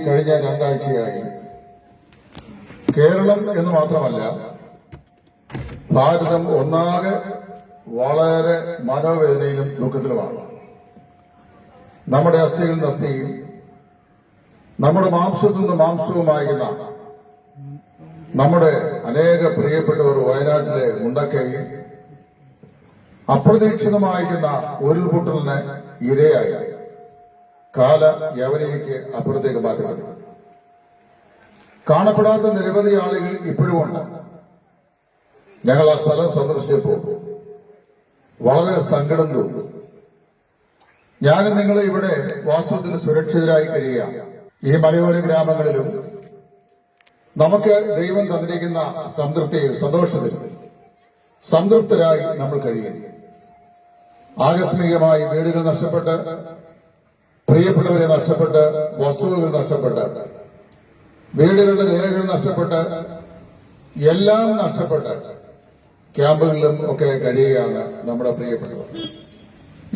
കഴിഞ്ഞ രണ്ടാഴ്ചയായി കേരളം എന്ന് മാത്രമല്ല ഭാരതം ഒന്നാകെ വളരെ മനോവേദനയിലും ദുഃഖത്തിലുമാണ്. നമ്മുടെ അസ്ഥിയിൽ നിന്ന് അസ്ഥിയും നമ്മുടെ മാംസത്തിൽ നിന്ന് മാംസവുമായിരുന്ന നമ്മുടെ അനേക പ്രിയപ്പെട്ടവർ വയനാട്ടിലെ മുണ്ടക്കയിൽ അപ്രതീക്ഷിതമായിരിക്കുന്ന ഉരുൾപൊട്ടലിന് ഇരയായി കാല യവനിക്ക് അപ്പുറത്തേക്ക് മാറ്റപ്പെട്ടു. കാണപ്പെടാത്ത നിരവധി ആളുകൾ ഇപ്പോഴുമുണ്ട്. ഞങ്ങൾ ആ സ്ഥലം സന്ദർശിച്ചപ്പോൾ വളരെ സങ്കടം തോന്നി. ഞാനും നിങ്ങൾ ഇവിടെ വാസ്തവത്തിൽ സുരക്ഷിതരായി കഴിയുക. ഈ മലയോര ഗ്രാമങ്ങളിലും നമുക്ക് ദൈവം തന്നിരിക്കുന്ന സംതൃപ്തിയിൽ സന്തോഷത്തിൽ സംതൃപ്തരായി നമ്മൾ കഴിയുന്നു. ആകസ്മികമായി വീടുകൾ നഷ്ടപ്പെട്ട്, പ്രിയപ്പെട്ടവരെ നഷ്ടപ്പെട്ട്, വസ്തുക്കൾ നഷ്ടപ്പെട്ട്, വീടുകളുടെ രേഖകൾ നഷ്ടപ്പെട്ട്, എല്ലാം നഷ്ടപ്പെട്ട് ക്യാമ്പുകളിലും ഒക്കെ കഴിയുകയാണ് നമ്മുടെ പ്രിയപ്പെട്ടവർ.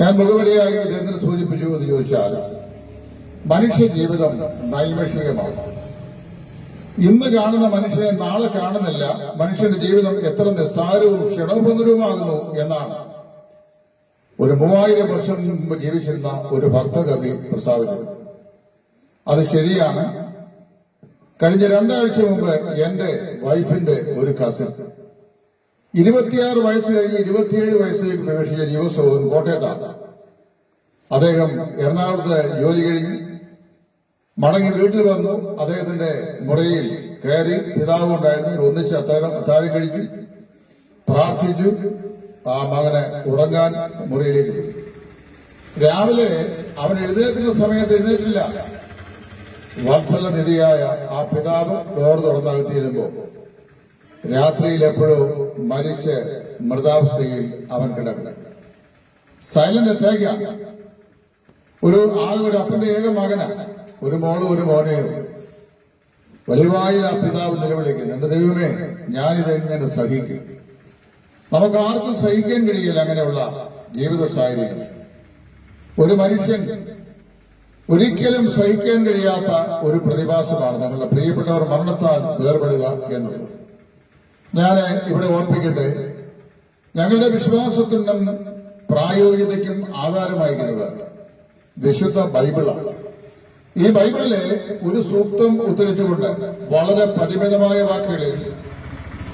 ഞാൻ മുഖവരിയായി ഇതെന്തിനു സൂചിപ്പിച്ചു എന്ന് ചോദിച്ചാൽ, മനുഷ്യ ജീവിതം നൈമിഷികമാണ്. ഇന്ന് കാണുന്ന മനുഷ്യനെ നാളെ കാണുന്നില്ല. മനുഷ്യന്റെ ജീവിതം എത്ര നിസ്സാരവും ക്ഷണഭംഗുരവുമാകുന്നു എന്നാണ് ഒരു 3000 വർഷം മുമ്പ് ജീവിച്ചിരുന്ന ഒരു ഭക്തകവി പ്രസ്താവിച്ചത്. അത് ശരിയാണ്. കഴിഞ്ഞ 2 ആഴ്ച മുമ്പ് എന്റെ വൈഫിന്റെ ഒരു കസിൻ 26 വയസ്സ് കഴിഞ്ഞ് 27 വയസ്സിലേക്ക് പ്രവേശിച്ച ദിവസവും കോട്ടയത്താണ്. അദ്ദേഹം എറണാകുളത്ത് ജോലി കഴിഞ്ഞ് മടങ്ങി വീട്ടിൽ വന്നു. അദ്ദേഹത്തിന്റെ മുറിയിൽ കയറി പിതാവ് ഉണ്ടായിരുന്നു. ഒന്നിച്ച് അത്താഴം കഴിച്ചു, പ്രാർത്ഥിച്ചു. ആ മകനെ ഉറങ്ങാൻ മുറിയിലേക്ക് പോയി. രാവിലെ അവൻ എഴുന്നേൽക്കുന്ന സമയത്ത് എഴുന്നേറ്റില്ല. വത്സലനിധിയായ ആ പിതാവ് ഡോർ തുറന്നകത്തിയിരുമ്പോൾ രാത്രിയിൽ എപ്പോഴോ മരിച്ച് മൃതാവസ്ഥയിൽ അവൻ കിടക്കുന്നു. സൈലന്റ് അറ്റാക്കാണ്. ഒരു അപ്പന്റെ ഏക മകനാണ്. ഒരു മോളും ഒരു മോനെയും. വലിവായി ആ പിതാവ് നിലവിളിക്കുന്നു, എന്റെ ദൈവമേ, ഞാനിതെങ്ങനെ സഹിക്കും? നമുക്ക് ആർക്കും സഹിക്കാൻ കഴിയില്ല അങ്ങനെയുള്ള ജീവിത സാഹചര്യം. ഒരു മനുഷ്യൻ ഒരിക്കലും സഹിക്കാൻ കഴിയാത്ത ഒരു പ്രതിഭാസമാണ് നിങ്ങളുടെ പ്രിയപ്പെട്ടവർ മരണത്താൽ വേർപെടുക എന്നുള്ളത്. ഞാൻ ഇവിടെ ഓർപ്പിക്കട്ടെ, ഞങ്ങളുടെ വിശ്വാസത്തിനും പ്രായോഗികതയ്ക്കും ആധാരമായിരിക്കുന്നത് വിശുദ്ധ ബൈബിളാണ്. ഈ ബൈബിളിലെ ഒരു സൂക്തം ഉദ്ധരിച്ചുകൊണ്ട് വളരെ പരിമിതമായ വാക്കുകളിൽ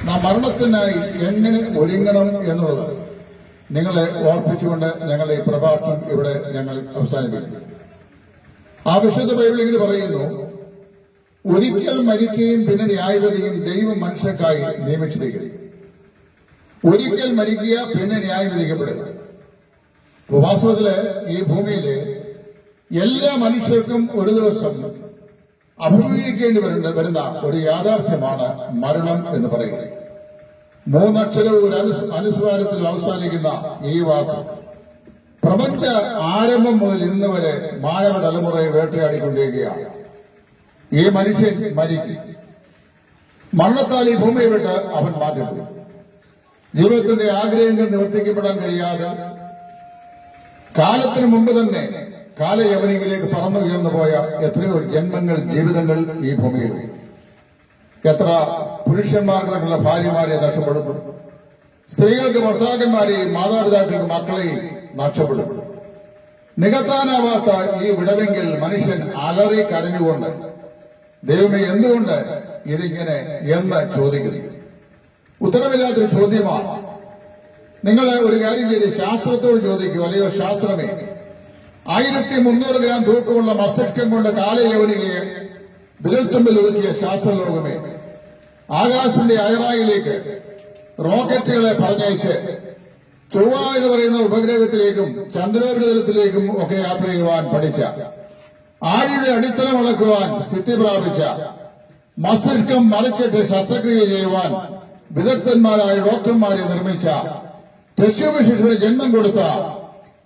നാം മരണത്തിനായി എങ്ങനെ ഒരുങ്ങണം എന്നുള്ളത് നിങ്ങളെ ഓർപ്പിച്ചുകൊണ്ട് ഞങ്ങളുടെ ഈ പ്രഭാഷണം ഇവിടെ ഞങ്ങൾ അവസാനിപ്പിക്കുന്നു. ആ വിശുദ്ധ ബൈബിളിൽ പറയുന്നു, ഒരിക്കൽ മരിക്കുകയും പിന്നെ ന്യായവിധിയും ദൈവം മനുഷ്യർക്കായി നിയമിച്ചിരിക്കുന്നു. ഒരിക്കൽ മരിക്കുക, പിന്നെ ന്യായവിധിക്കപ്പെടുക. വാസ്തവത്തില് ഈ ഭൂമിയിലെ എല്ലാ മനുഷ്യർക്കും ഒരു ദിവസം അഭിമുഖീകരിക്കേണ്ടി വരുന്ന ഒരു യാഥാർത്ഥ്യമാണ് മരണം എന്ന് പറയുന്നത്. 3 അക്ഷരവും ഒരു അനുസ്വാരത്തിൽ അവസാനിക്കുന്ന ഈ വാക്ക് പ്രപഞ്ച ആരംഭം മുതൽ ഇന്ന് വരെ മാനവ തലമുറയെ വേട്ടയാടിക്കൊണ്ടിരിക്കുകയാണ്. ഈ മനുഷ്യൻ മരിക്കും. മരണത്താൽ ഈ ഭൂമിയെ വിട്ട് അവൻ മാറ്റപ്പെടും. ജീവിതത്തിന്റെ ആഗ്രഹങ്ങൾ നിവർത്തിക്കപ്പെടാൻ കഴിയാതെ കാലത്തിന് മുമ്പ് തന്നെ കാലയവനിയിലേക്ക് പറന്നുയർന്നു പോയ എത്രയോ ജന്മങ്ങൾ, ജീവിതങ്ങൾ ഈ ഭൂമിയിൽ. എത്ര പുരുഷന്മാർക്ക് തങ്ങളുടെ ഭാര്യമാരെ നഷ്ടപ്പെടും, സ്ത്രീകൾക്ക് ഭർത്താക്കന്മാരെയും മാതാപിതാക്കൾക്ക് മക്കളെയും നഷ്ടപ്പെടും. നികത്താനാവാത്ത ഈ വിടവെങ്കിൽ മനുഷ്യൻ അലറി കരഞ്ഞുകൊണ്ട് ദൈവമേ എന്തുകൊണ്ട് ഇതിങ്ങനെ എന്ന് ചോദിക്കുന്നു. ഉത്തരവില്ലാത്തൊരു ചോദ്യമാണ്. നിങ്ങൾ ഒരു കാര്യം ചെയ്ത് ശാസ്ത്രത്തോട് ചോദിക്കൂ, അല്ലയോ ശാസ്ത്രമേ, 1300 ഗ്രാം തൂക്കമുള്ള മസ്തിഷ്കം കൊണ്ട് കാലയവനികയെ വിരൽത്തുമ്പിൽ ഒതുക്കിയ ശാസ്ത്രലോകമേ, ആകാശത്തിന്റെ അയറായിലേക്ക് റോക്കറ്റുകളെ പറഞ്ഞയച്ച് ചൊവ്വ എന്ന് പറയുന്ന ഉപഗ്രഹത്തിലേക്കും ചന്ദ്രോപരിതലത്തിലേക്കും ഒക്കെ യാത്ര ചെയ്യുവാൻ പഠിച്ച, ആഴിയുടെ അടിത്തളം അളക്കുവാൻ സിദ്ധി പ്രാപിച്ച, മസ്തിഷ്കം മറിച്ചിട്ട് ശസ്ത്രക്രിയ ചെയ്യുവാൻ വിദഗ്ധന്മാരായ ഡോക്ടർമാരെ നിർമ്മിച്ച, ശിശുവിന് ജന്മം കൊടുത്ത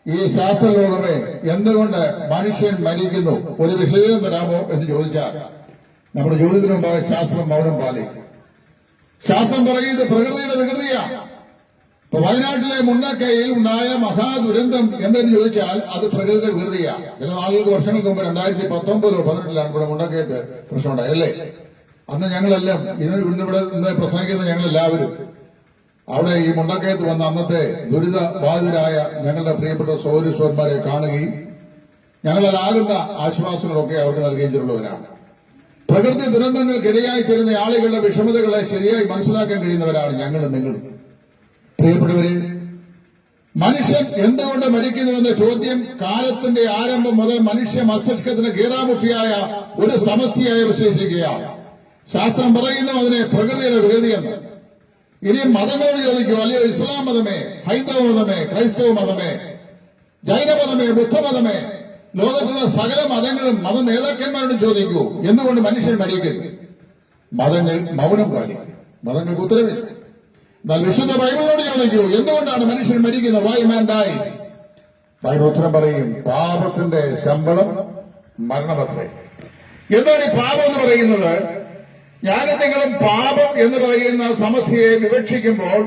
ഈ ശാസ്ത്രലോകമേ, എന്തുകൊണ്ട് മനുഷ്യൻ മരിക്കുന്നു? ഒരു വിശദീകരണം തരാമോ എന്ന് ചോദിച്ചാൽ നമ്മുടെ ചോദ്യത്തിനുണ്ടായ ശാസ്ത്രം മൗനം പാലിക്കും. ശാസ്ത്രം പറയുന്നത് പ്രകൃതിയുടെ വികൃതിയാണ്. ഇപ്പൊ വയനാട്ടിലെ മുണ്ടക്കയിൽ ഉണ്ടായ മഹാദുരന്തം എന്തെന്ന് ചോദിച്ചാൽ അത് പ്രകൃതി വികൃതിയാണ്. ചില നാളുകൾക്ക് വർഷങ്ങൾക്ക് മുമ്പ് 2019-18 ഇവിടെ മുണ്ടക്കയത്ത് പ്രശ്നമുണ്ടായി അല്ലേ? അന്ന് ഞങ്ങളെല്ലാം ഇവിടെ നിന്ന് പ്രസംഗിക്കുന്ന ഞങ്ങളെല്ലാവരും അവിടെ ഈ മുണ്ടക്കയത്ത് വന്ന അന്നത്തെ ദുരിത ബാധിതരായ ഞങ്ങളുടെ പ്രിയപ്പെട്ട സഹോദരീസഹോദരന്മാരെ കാണുകയും ഞങ്ങളാകുന്ന ആശ്വാസങ്ങളൊക്കെ അവർക്ക് നൽകുകയും ചെയ്തിട്ടുള്ളവരാണ്. പ്രകൃതി ദുരന്തങ്ങൾക്കിടയായി തരുന്ന ആളുകളുടെ വിഷമതകളെ ശരിയായി മനസ്സിലാക്കാൻ കഴിയുന്നവരാണ് ഞങ്ങളും നിങ്ങളും. പ്രിയപ്പെട്ടവരെ, മനുഷ്യൻ എന്തുകൊണ്ട് മരിക്കുന്നുവെന്ന ചോദ്യം കാലത്തിന്റെ ആരംഭം മുതൽ മനുഷ്യ മസ്തിഷ്കത്തിന് കീറാമുട്ടിയായ ഒരു സമസ്യയായി വിശേഷിക്കുകയാണ്. ശാസ്ത്രം പറയുന്നു അതിനെ പ്രകൃതിയുടെ വികൃതിയെന്ന്. ഇനി മതങ്ങളോട് ചോദിക്കൂ, അല്ലെങ്കിൽ ഇസ്ലാം മതമേ, ഹൈന്ദവ മതമേ, ക്രൈസ്തവ മതമേ, ജൈനമതമേ, ബുദ്ധമതമേ, ലോകത്തുള്ള സകല മതങ്ങളും മത നേതാക്കന്മാരോടും ചോദിക്കൂ, എന്തുകൊണ്ട് മനുഷ്യൻ മരിക്കുന്നു? മതങ്ങൾ മൗനം പാലിക്കും, മതങ്ങൾക്ക് ഉത്തരവില്ല. എന്നാൽ വിശുദ്ധ ബൈബിളിനോട് ചോദിക്കൂ, എന്തുകൊണ്ടാണ് മനുഷ്യൻ മരിക്കുന്നത്? വൈ മാൻ ഡൈസ്? ബൈബിൾ ഉത്തരം പറയും, പാപത്തിന്റെ ശമ്പളം മരണമത്രേ. എന്താണ് ഈ പാപം എന്ന് പറയുന്നത്? ഞാനും നിങ്ങളും പാപം എന്ന് പറയുന്ന സമസ്യയെ വിവക്ഷിക്കുമ്പോൾ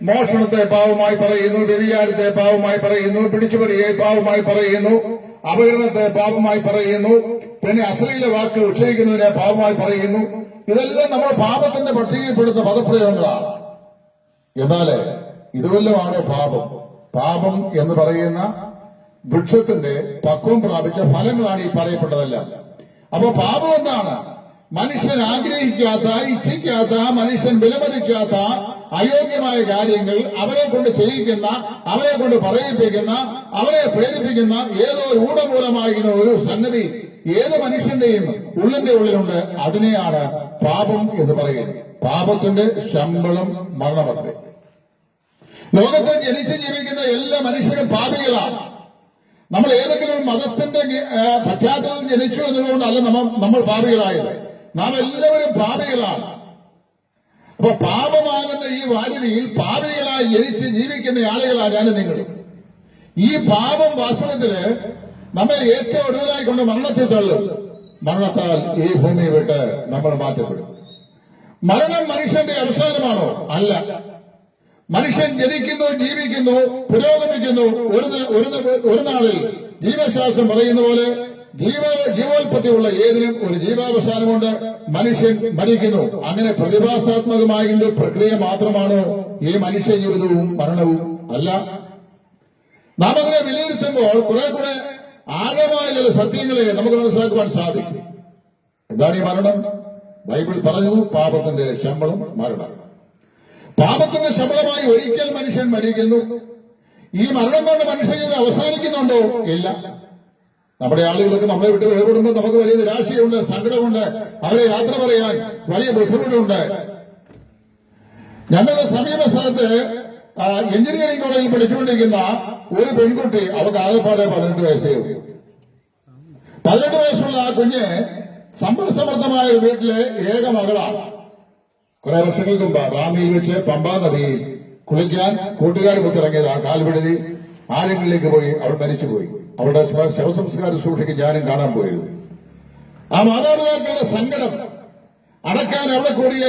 മോഷണത്തെ പാവമായി പറയുന്നു, വ്യഭിചാരത്തെ പാവമായി പറയുന്നു, പിടിച്ചുപറിയെ പാവമായി പറയുന്നു, അപകടത്തെ പാപമായി പറയുന്നു, പിന്നെ അശ്ലീല വാക്ക് ഉച്ചരിക്കുന്നതിനെ പാപമായി പറയുന്നു. ഇതെല്ലാം നമ്മൾ പാപത്തിന്റെ പട്ടികയിൽപ്പെടുന്ന പദപ്രയോഗങ്ങളാണ്. എന്നാല് ഇതുവല്ലമാണോ പാപം? പാപം എന്ന് പറയുന്ന വൃക്ഷത്തിന്റെ പക്വം പ്രാപിച്ച ഫലങ്ങളാണ് ഈ പറയപ്പെട്ടതെല്ലാം. അപ്പൊ പാപം എന്താണ്? മനുഷ്യൻ ആഗ്രഹിക്കാത്ത, ഇച്ഛിക്കാത്ത, മനുഷ്യൻ വിലമതിക്കാത്ത അയോഗ്യമായ കാര്യങ്ങൾ അവരെ കൊണ്ട് ചെയ്യിക്കുന്ന, അവരെ കൊണ്ട് പറയിപ്പിക്കുന്ന, അവരെ പ്രേരിപ്പിക്കുന്ന ഏതോ ഊടമൂലമായിരുന്ന ഒരു സംഗതി ഏത് മനുഷ്യന്റെയും ഉള്ളിന്റെ ഉള്ളിലുണ്ട്. അതിനെയാണ് പാപം എന്ന് പറയുന്നത്. പാപത്തിന്റെ ശമ്പളം മരണമത്രേ. ലോകത്തിൽ ജനിച്ച് ജീവിക്കുന്ന എല്ലാ മനുഷ്യരും പാപികളാണ്. നമ്മൾ ഏതെങ്കിലും മതത്തിന്റെ പശ്ചാത്തലത്തിൽ ജനിച്ചു എന്നതുകൊണ്ടല്ല നമ്മൾ പാപികളായത്. നാം എല്ലാവരും പാപികളാണ്. അപ്പൊ പാപമാകുന്ന ഈ വാരിധിയിൽ പാപികളായി ജനിച്ച് ജീവിക്കുന്ന ആളുകളാണ് ഞാനും നിങ്ങളും. ഈ പാപം വാസ്തവത്തില് നമ്മെ ഏറ്റവും ഒടുവിലായി കൊണ്ട് മരണത്തിൽ തള്ളും. മരണത്താൽ ഈ ഭൂമിയെ വിട്ട് നമ്മൾ മാറ്റപ്പെടും. മരണം മനുഷ്യന്റെ അവസാനമാണോ? അല്ല. മനുഷ്യൻ ജനിക്കുന്നു, ജീവിക്കുന്നു, പുരോഗമിക്കുന്നു. ഒരു നാളിൽ ജീവശാസ്ത്രം പറയുന്ന പോലെ ജീവോൽപത്തിയുള്ള ഏതിനും ഒരു ജീവാവസാനമുണ്ട്. മനുഷ്യൻ മരിക്കുന്നു. അങ്ങനെ പ്രതിഭാസാത്മകമായ പ്രക്രിയ മാത്രമാണോ ഈ മനുഷ്യ ജീവിതവും മരണവും? അല്ല. നാം അതിനെ വിലയിരുത്തുമ്പോൾ കുറെ കൂടെ ആഴമായ ചില സത്യങ്ങളെ നമുക്ക് മനസ്സിലാക്കുവാൻ സാധിക്കും. എന്താണ് ഈ മരണം? ബൈബിൾ പറഞ്ഞു, പാപത്തിന്റെ ശമ്പളം മരണം. പാപത്തിന്റെ ശമ്പളമായി ഒരിക്കൽ മനുഷ്യൻ മരിക്കുന്നു. ഈ മരണം കൊണ്ട് മനുഷ്യജീവിതം അവസാനിക്കുന്നുണ്ടോ? ഇല്ല. നമ്മുടെ ആളുകൾക്ക് നമ്മളെ വിട്ട് വേർപെടുമ്പോൾ നമുക്ക് വലിയ നിരാശയുണ്ട്, സങ്കടമുണ്ട്, അവരെ യാത്ര പറയാൻ വലിയ ബുദ്ധിമുട്ടുണ്ട്. ഞങ്ങളുടെ സമീപ സ്ഥലത്ത് എഞ്ചിനീയറിംഗ് കോളേജിൽ പഠിച്ചുകൊണ്ടിരിക്കുന്ന ഒരു പെൺകുട്ടി, അവർക്ക് ആകെപ്പാടെ 18 വയസ്സേ ഉള്ളൂ. 18 വയസ്സുള്ള ആ കുഞ്ഞ് സമ്പൽസമൃദ്ധമായ ഒരു വീട്ടിലെ ഏക മകളാണ്. കുറെ വർഷങ്ങൾക്ക് മുമ്പ് റാന്നിയിൽ വെച്ച് പമ്പാ നദിയിൽ കുളിക്കാൻ കൂട്ടുകാർ പുറത്തിറങ്ങിയത് കാൽവെഴുതി ആഴങ്ങളിലേക്ക് പോയി അവിടെ മരിച്ചുപോയി. അവരുടെ ശവസംസ്കാരം സൂക്ഷിക്ക് ഞാനും കാണാൻ പോയിരുന്നു. ആ മാതാപിതാക്കളുടെ സങ്കടം അടക്കാൻ അവിടെ കൂടിയ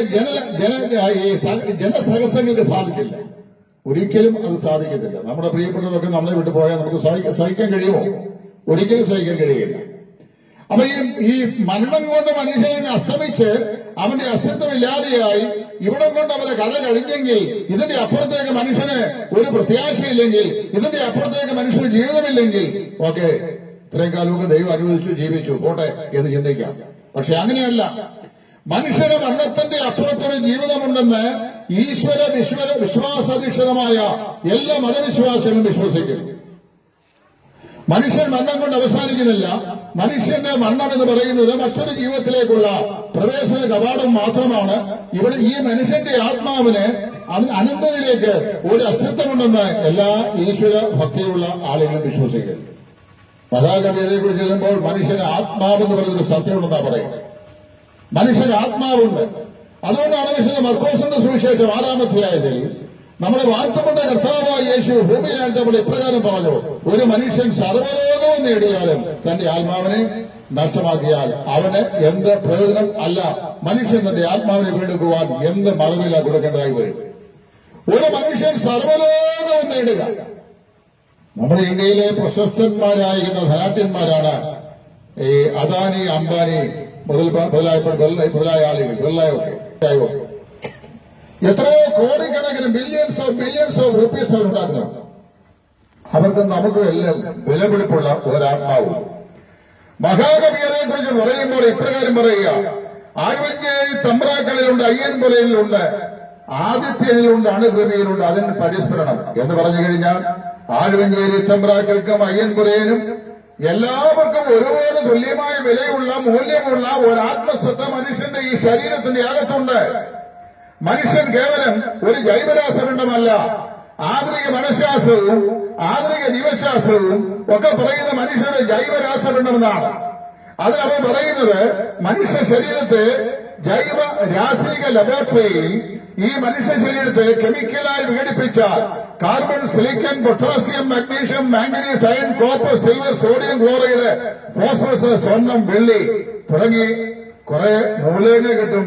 ജനസഹസ്രങ്ങൾക്ക് സാധിക്കില്ല. ഒരിക്കലും അത് സാധിക്കത്തില്ല. നമ്മുടെ പ്രിയപ്പെട്ടവരൊക്കെ നമ്മളെ വിട്ടുപോയാൽ നമുക്ക് സഹിക്കാൻ കഴിയുമോ? ഒരിക്കലും സഹിക്കാൻ കഴിയില്ല. അപ്പൊ ഈ മരണം കൊണ്ട് മനുഷ്യനെ അസ്തമിച്ച് അവന്റെ അസ്തിത്വം ഇല്ലാതെയായി ഇവിടെ കൊണ്ട് അവരെ കഥ കഴിഞ്ഞെങ്കിൽ ഇതിന്റെ അപ്പുറത്തേക്ക് മനുഷ്യന് ഒരു പ്രത്യാശയില്ലെങ്കിൽ, ഇതിന്റെ അപ്പുറത്തേക്ക് മനുഷ്യന് ജീവിതമില്ലെങ്കിൽ, ഓക്കെ, ഇത്രയും കാലമൊക്കെ ദൈവം അനുവദിച്ചു, ജീവിച്ചു, പോട്ടെ എന്ന് ചിന്തിക്കാം. പക്ഷെ അങ്ങനെയല്ല. മനുഷ്യന് മരണത്തിന്റെ അപ്പുറത്തൊരു ജീവിതമുണ്ടെന്ന് വിശ്വാസാധിഷ്ഠിതമായ എല്ലാ മതവിശ്വാസികളും വിശ്വസിക്കുന്നു. മനുഷ്യൻ മരണം കൊണ്ട് അവസാനിക്കുന്നില്ല. മനുഷ്യന്റെ മരണം എന്ന് പറയുന്നത് മറ്റൊരു ജീവിതത്തിലേക്കുള്ള പ്രവേശന കവാടം മാത്രമാണ്. ഇവിടെ ഈ മനുഷ്യന്റെ ആത്മാവിന് അനന്തതയിലേക്ക് ഒരു അസ്തിത്വമുണ്ടെന്ന് എല്ലാ ഈശ്വര ഭക്തിയുള്ള ആളുകളും വിശ്വസിക്കുന്നു. മഹാകവിതയെക്കുറിച്ച് ചെല്ലുമ്പോൾ മനുഷ്യന് ആത്മാവെന്ന് പറയുന്നൊരു സത്യമുണ്ടെന്നാണ് പറയുന്നത്. മനുഷ്യന് ആത്മാവുണ്ട്. അതുകൊണ്ടാണ് വിശുദ്ധ മർക്കോസിന്റെ സുവിശേഷം 6-ാം അധ്യായത്തിൽ നമ്മുടെ വാഴ്ത്തപ്പെട്ട കർത്താവായ യേശു ഭൂമിയിലായിട്ട് നമ്മൾ ഇപ്രകാരം പറഞ്ഞു, ഒരു മനുഷ്യൻ സർവ്വലോകവും നേടിയാലും തന്റെ ആത്മാവിനെ നഷ്ടമാക്കിയാൽ അവന് എന്ത് പ്രയോജനം? അല്ല, മനുഷ്യൻ തന്റെ ആത്മാവിനെ വീണ്ടെടുക്കുവാൻ എന്ത് മറുവില കൊടുക്കേണ്ടതായി വരും. ഒരു മനുഷ്യൻ സർവ്വലോകവും നേടുക. നമ്മുടെ ഇന്ത്യയിലെ പ്രശസ്തന്മാരായിരുന്ന ധനാഢ്യന്മാരാണ് ഈ അദാനി, അംബാനി മുതലായ ആളുകൾ, വെള്ളയൊക്കെ. എത്രയോ കോടിക്കണക്കിന് ബില്യൺസ് ഓഫ് റുപ്പീസ് അവർ ഉണ്ടാക്കുന്നു. അവർക്ക് നമുക്കും എല്ലാം വിലപിടിപ്പുള്ള ഒരാത്മാവും. മഹാകവിയെ കുറിച്ച് പറയുമ്പോൾ ഇപ്രകാരം പറയുക: ആഴ്വഞ്ചേരി തമ്പ്രാക്കളിലുണ്ട്, അയ്യൻപുലയിലുണ്ട്, ആദിത്യനിലുണ്ട്, അണുകൃതിയിലുണ്ട്, അതിന് പരിസ്മരണം എന്ന് പറഞ്ഞു കഴിഞ്ഞാൽ ആഴ്വഞ്ചേരി തമ്പ്രാക്കൾക്കും അയ്യൻപുലയനും എല്ലാവർക്കും ഒരുപോലെ തുല്യമായ വിലയുള്ള മൂല്യമുള്ള ഒരാത്മസത്ത മനുഷ്യന്റെ ഈ ശരീരത്തിന്റെ അകത്തുണ്ട്. മനുഷ്യൻ കേവലം ഒരു ജൈവരാസപിണ്ഡമല്ല. ആധുനിക മനഃശാസ്ത്രവും ആധുനിക ജീവശാസ്ത്രവും ഒക്കെ പറയുന്ന മനുഷ്യരുടെ ജൈവരാസപിണ്ഡമെന്നാണ്. അതിനവർ പറയുന്നത് മനുഷ്യ ശരീരത്തെ ജൈവ രാസായനിക ലബോറട്ടറിയിൽ ഈ മനുഷ്യ ശരീരത്തെ കെമിക്കലായി വിഘടിപ്പിച്ചാൽ carbon, silicon, potassium, magnesium, manganese, iron, copper, silver, sodium chloride, phosphorus, സ്വർണം, വെള്ളി തുടങ്ങി കുറെ മൂലകങ്ങൾ കിട്ടും.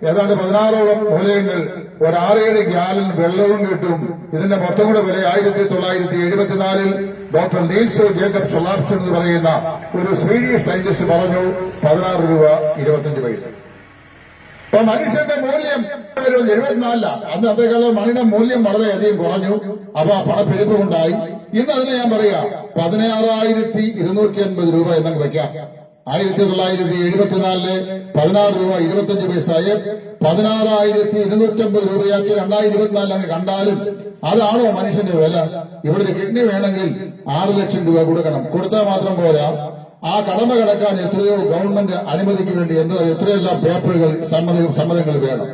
ഏതാണ്ട് 16ഓളം മൂലകങ്ങൾ, ഒരു 6-7 ഗ്യാലൻ വെള്ളവും കിട്ടും. ഇതിന്റെ മൊത്തം കൂടെ വില 1974 ഡോക്ടർ നീൽസോ ജേക്കബ് ഷൊലാപ്ഷൻ എന്ന് പറയുന്ന ഒരു സ്വീഡിഷ് സയന്റിസ്റ്റ് പറഞ്ഞു 16 രൂപ 25 പൈസ. അപ്പൊ മനുഷ്യന്റെ മൂല്യം 74 അന്ന് അതേക്കാളും മണിയുടെ മൂല്യം വളരെയധികം കുറഞ്ഞു. അപ്പൊ ആ പണപ്പെരുപ്പ് ഉണ്ടായി. ഇന്ന് അതിനെ ഞാൻ പറയാ 16,250 രൂപ എന്നങ്ങ് വെക്കാം. 1974 16 രൂപ 25 പൈസയെ 16,250 രൂപയാക്കി 2024 അങ്ങ് കണ്ടാലും അതാണോ മനുഷ്യന്റെ വില? ഇവിടെ ഒരു കിഡ്നി വേണമെങ്കിൽ 6 ലക്ഷം രൂപ കൊടുക്കണം. കൊടുത്താൽ മാത്രം പോരാ, ആ കടമ കിടക്കാൻ എത്രയോ ഗവൺമെന്റ് അനുമതിക്ക് വേണ്ടി എത്രയെല്ലാം പേപ്പറുകൾ, സമ്മതങ്ങൾ വേണം.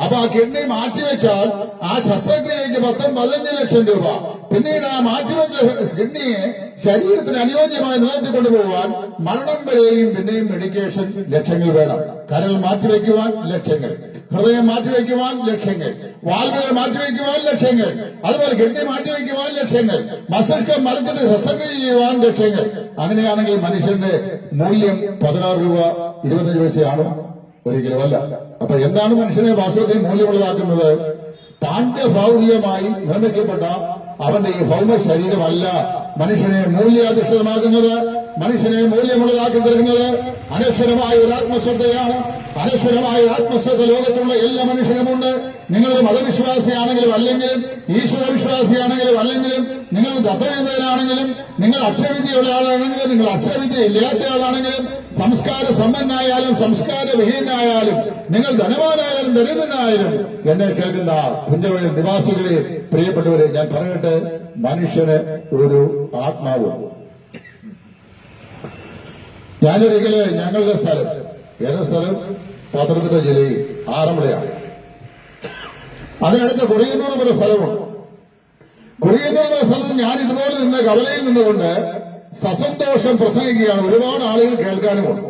അപ്പൊ ആ കിഡ്നി മാറ്റിവെച്ചാൽ ആ ശസ്ത്രക്രിയയ്ക്ക് 10-15 ലക്ഷം രൂപ. പിന്നീട് ആ മാറ്റിവെച്ച കിഡ്നിയെ ശരീരത്തിന് അനുയോജ്യമായി നിലനിർത്തിക്കൊണ്ടുപോകാൻ മരണം വരെയും പിന്നെയും മെഡിക്കേഷൻ ലക്ഷങ്ങൾ വേണം. കരൾ മാറ്റിവെക്കുവാൻ ലക്ഷങ്ങൾ, ഹൃദയം മാറ്റിവെക്കുവാൻ ലക്ഷങ്ങൾ, വാൽവുകൾ മാറ്റിവെക്കുവാൻ ലക്ഷങ്ങൾ, അതുപോലെ കിഡ്നി മാറ്റിവെക്കുവാൻ ലക്ഷങ്ങൾ, മസ്തിഷ്കം മറിച്ചിട്ട് ശസ്ത്രക്രിയ ചെയ്യുവാൻ ലക്ഷങ്ങൾ. അങ്ങനെയാണെങ്കിൽ മനുഷ്യന്റെ മൂല്യം 16 രൂപ 25 പൈസയാണോ? ഒരിക്കലുമല്ല. അപ്പൊ എന്താണ് മനുഷ്യനെ വാസ്തവത്തിൽ മൂല്യമുള്ളതാക്കുന്നത്? പാണ്ഡ്യഭൗതികമായി നിർമ്മിക്കപ്പെട്ട അവന്റെ ഈ ഭൗമ ശരീരമല്ല മനുഷ്യനെ മൂല്യാധിഷ്ഠിതമാക്കുന്നത്, മനുഷ്യനെ മൂല്യമുള്ളതാക്കി തീർക്കുന്നത് അനശ്വരമായ ഒരു ആത്മശ്രദ്ധയാണ്. അനശ്വരമായ ആത്മശ്രദ്ധ ലോകത്തുള്ള എല്ലാ മനുഷ്യനുമുണ്ട്. നിങ്ങളുടെ മതവിശ്വാസിയാണെങ്കിലും അല്ലെങ്കിലും, ഈശ്വര വിശ്വാസിയാണെങ്കിലും അല്ലെങ്കിലും, നിങ്ങൾ ദത്തവിദ്യനാണെങ്കിലും, നിങ്ങൾ അക്ഷരവിദ്യയുള്ള ആളാണെങ്കിലും, നിങ്ങൾ അക്ഷരവിദ്യ ഇല്ലാത്ത ആളാണെങ്കിലും, സംസ്കാര സമ്പന്നായാലും സംസ്കാര വിഹീനായാലും, നിങ്ങൾ ധനവാനായാലും ദരിദ്രനായാലും, എന്നെ കേൾക്കുന്ന പുഞ്ചവഴി നിവാസികളെ, പ്രിയപ്പെട്ടവരെ, ഞാൻ പറയട്ടെ, മനുഷ്യന് ഒരു ആത്മാവ്. ഞാനൊരിക്കല് ഞങ്ങളുടെ സ്ഥലം, ഏതൊരു സ്ഥലം, പത്തനംതിട്ട ജില്ലയിൽ ആറന്മുളയാണ്. അതിനടുത്ത് കുറിയന്നൂർ എന്നൊരു സ്ഥലമുണ്ട്. കുറിയന്നൂർ എന്ന സ്ഥലത്ത് ഞാൻ ഇതുപോലെ നിന്ന് കവലയിൽ നിന്നുകൊണ്ട് സസന്തോഷം പ്രസംഗിക്കുകയാണ്. ഒരുപാട് ആളുകൾ കേൾക്കാനുമുണ്ട്.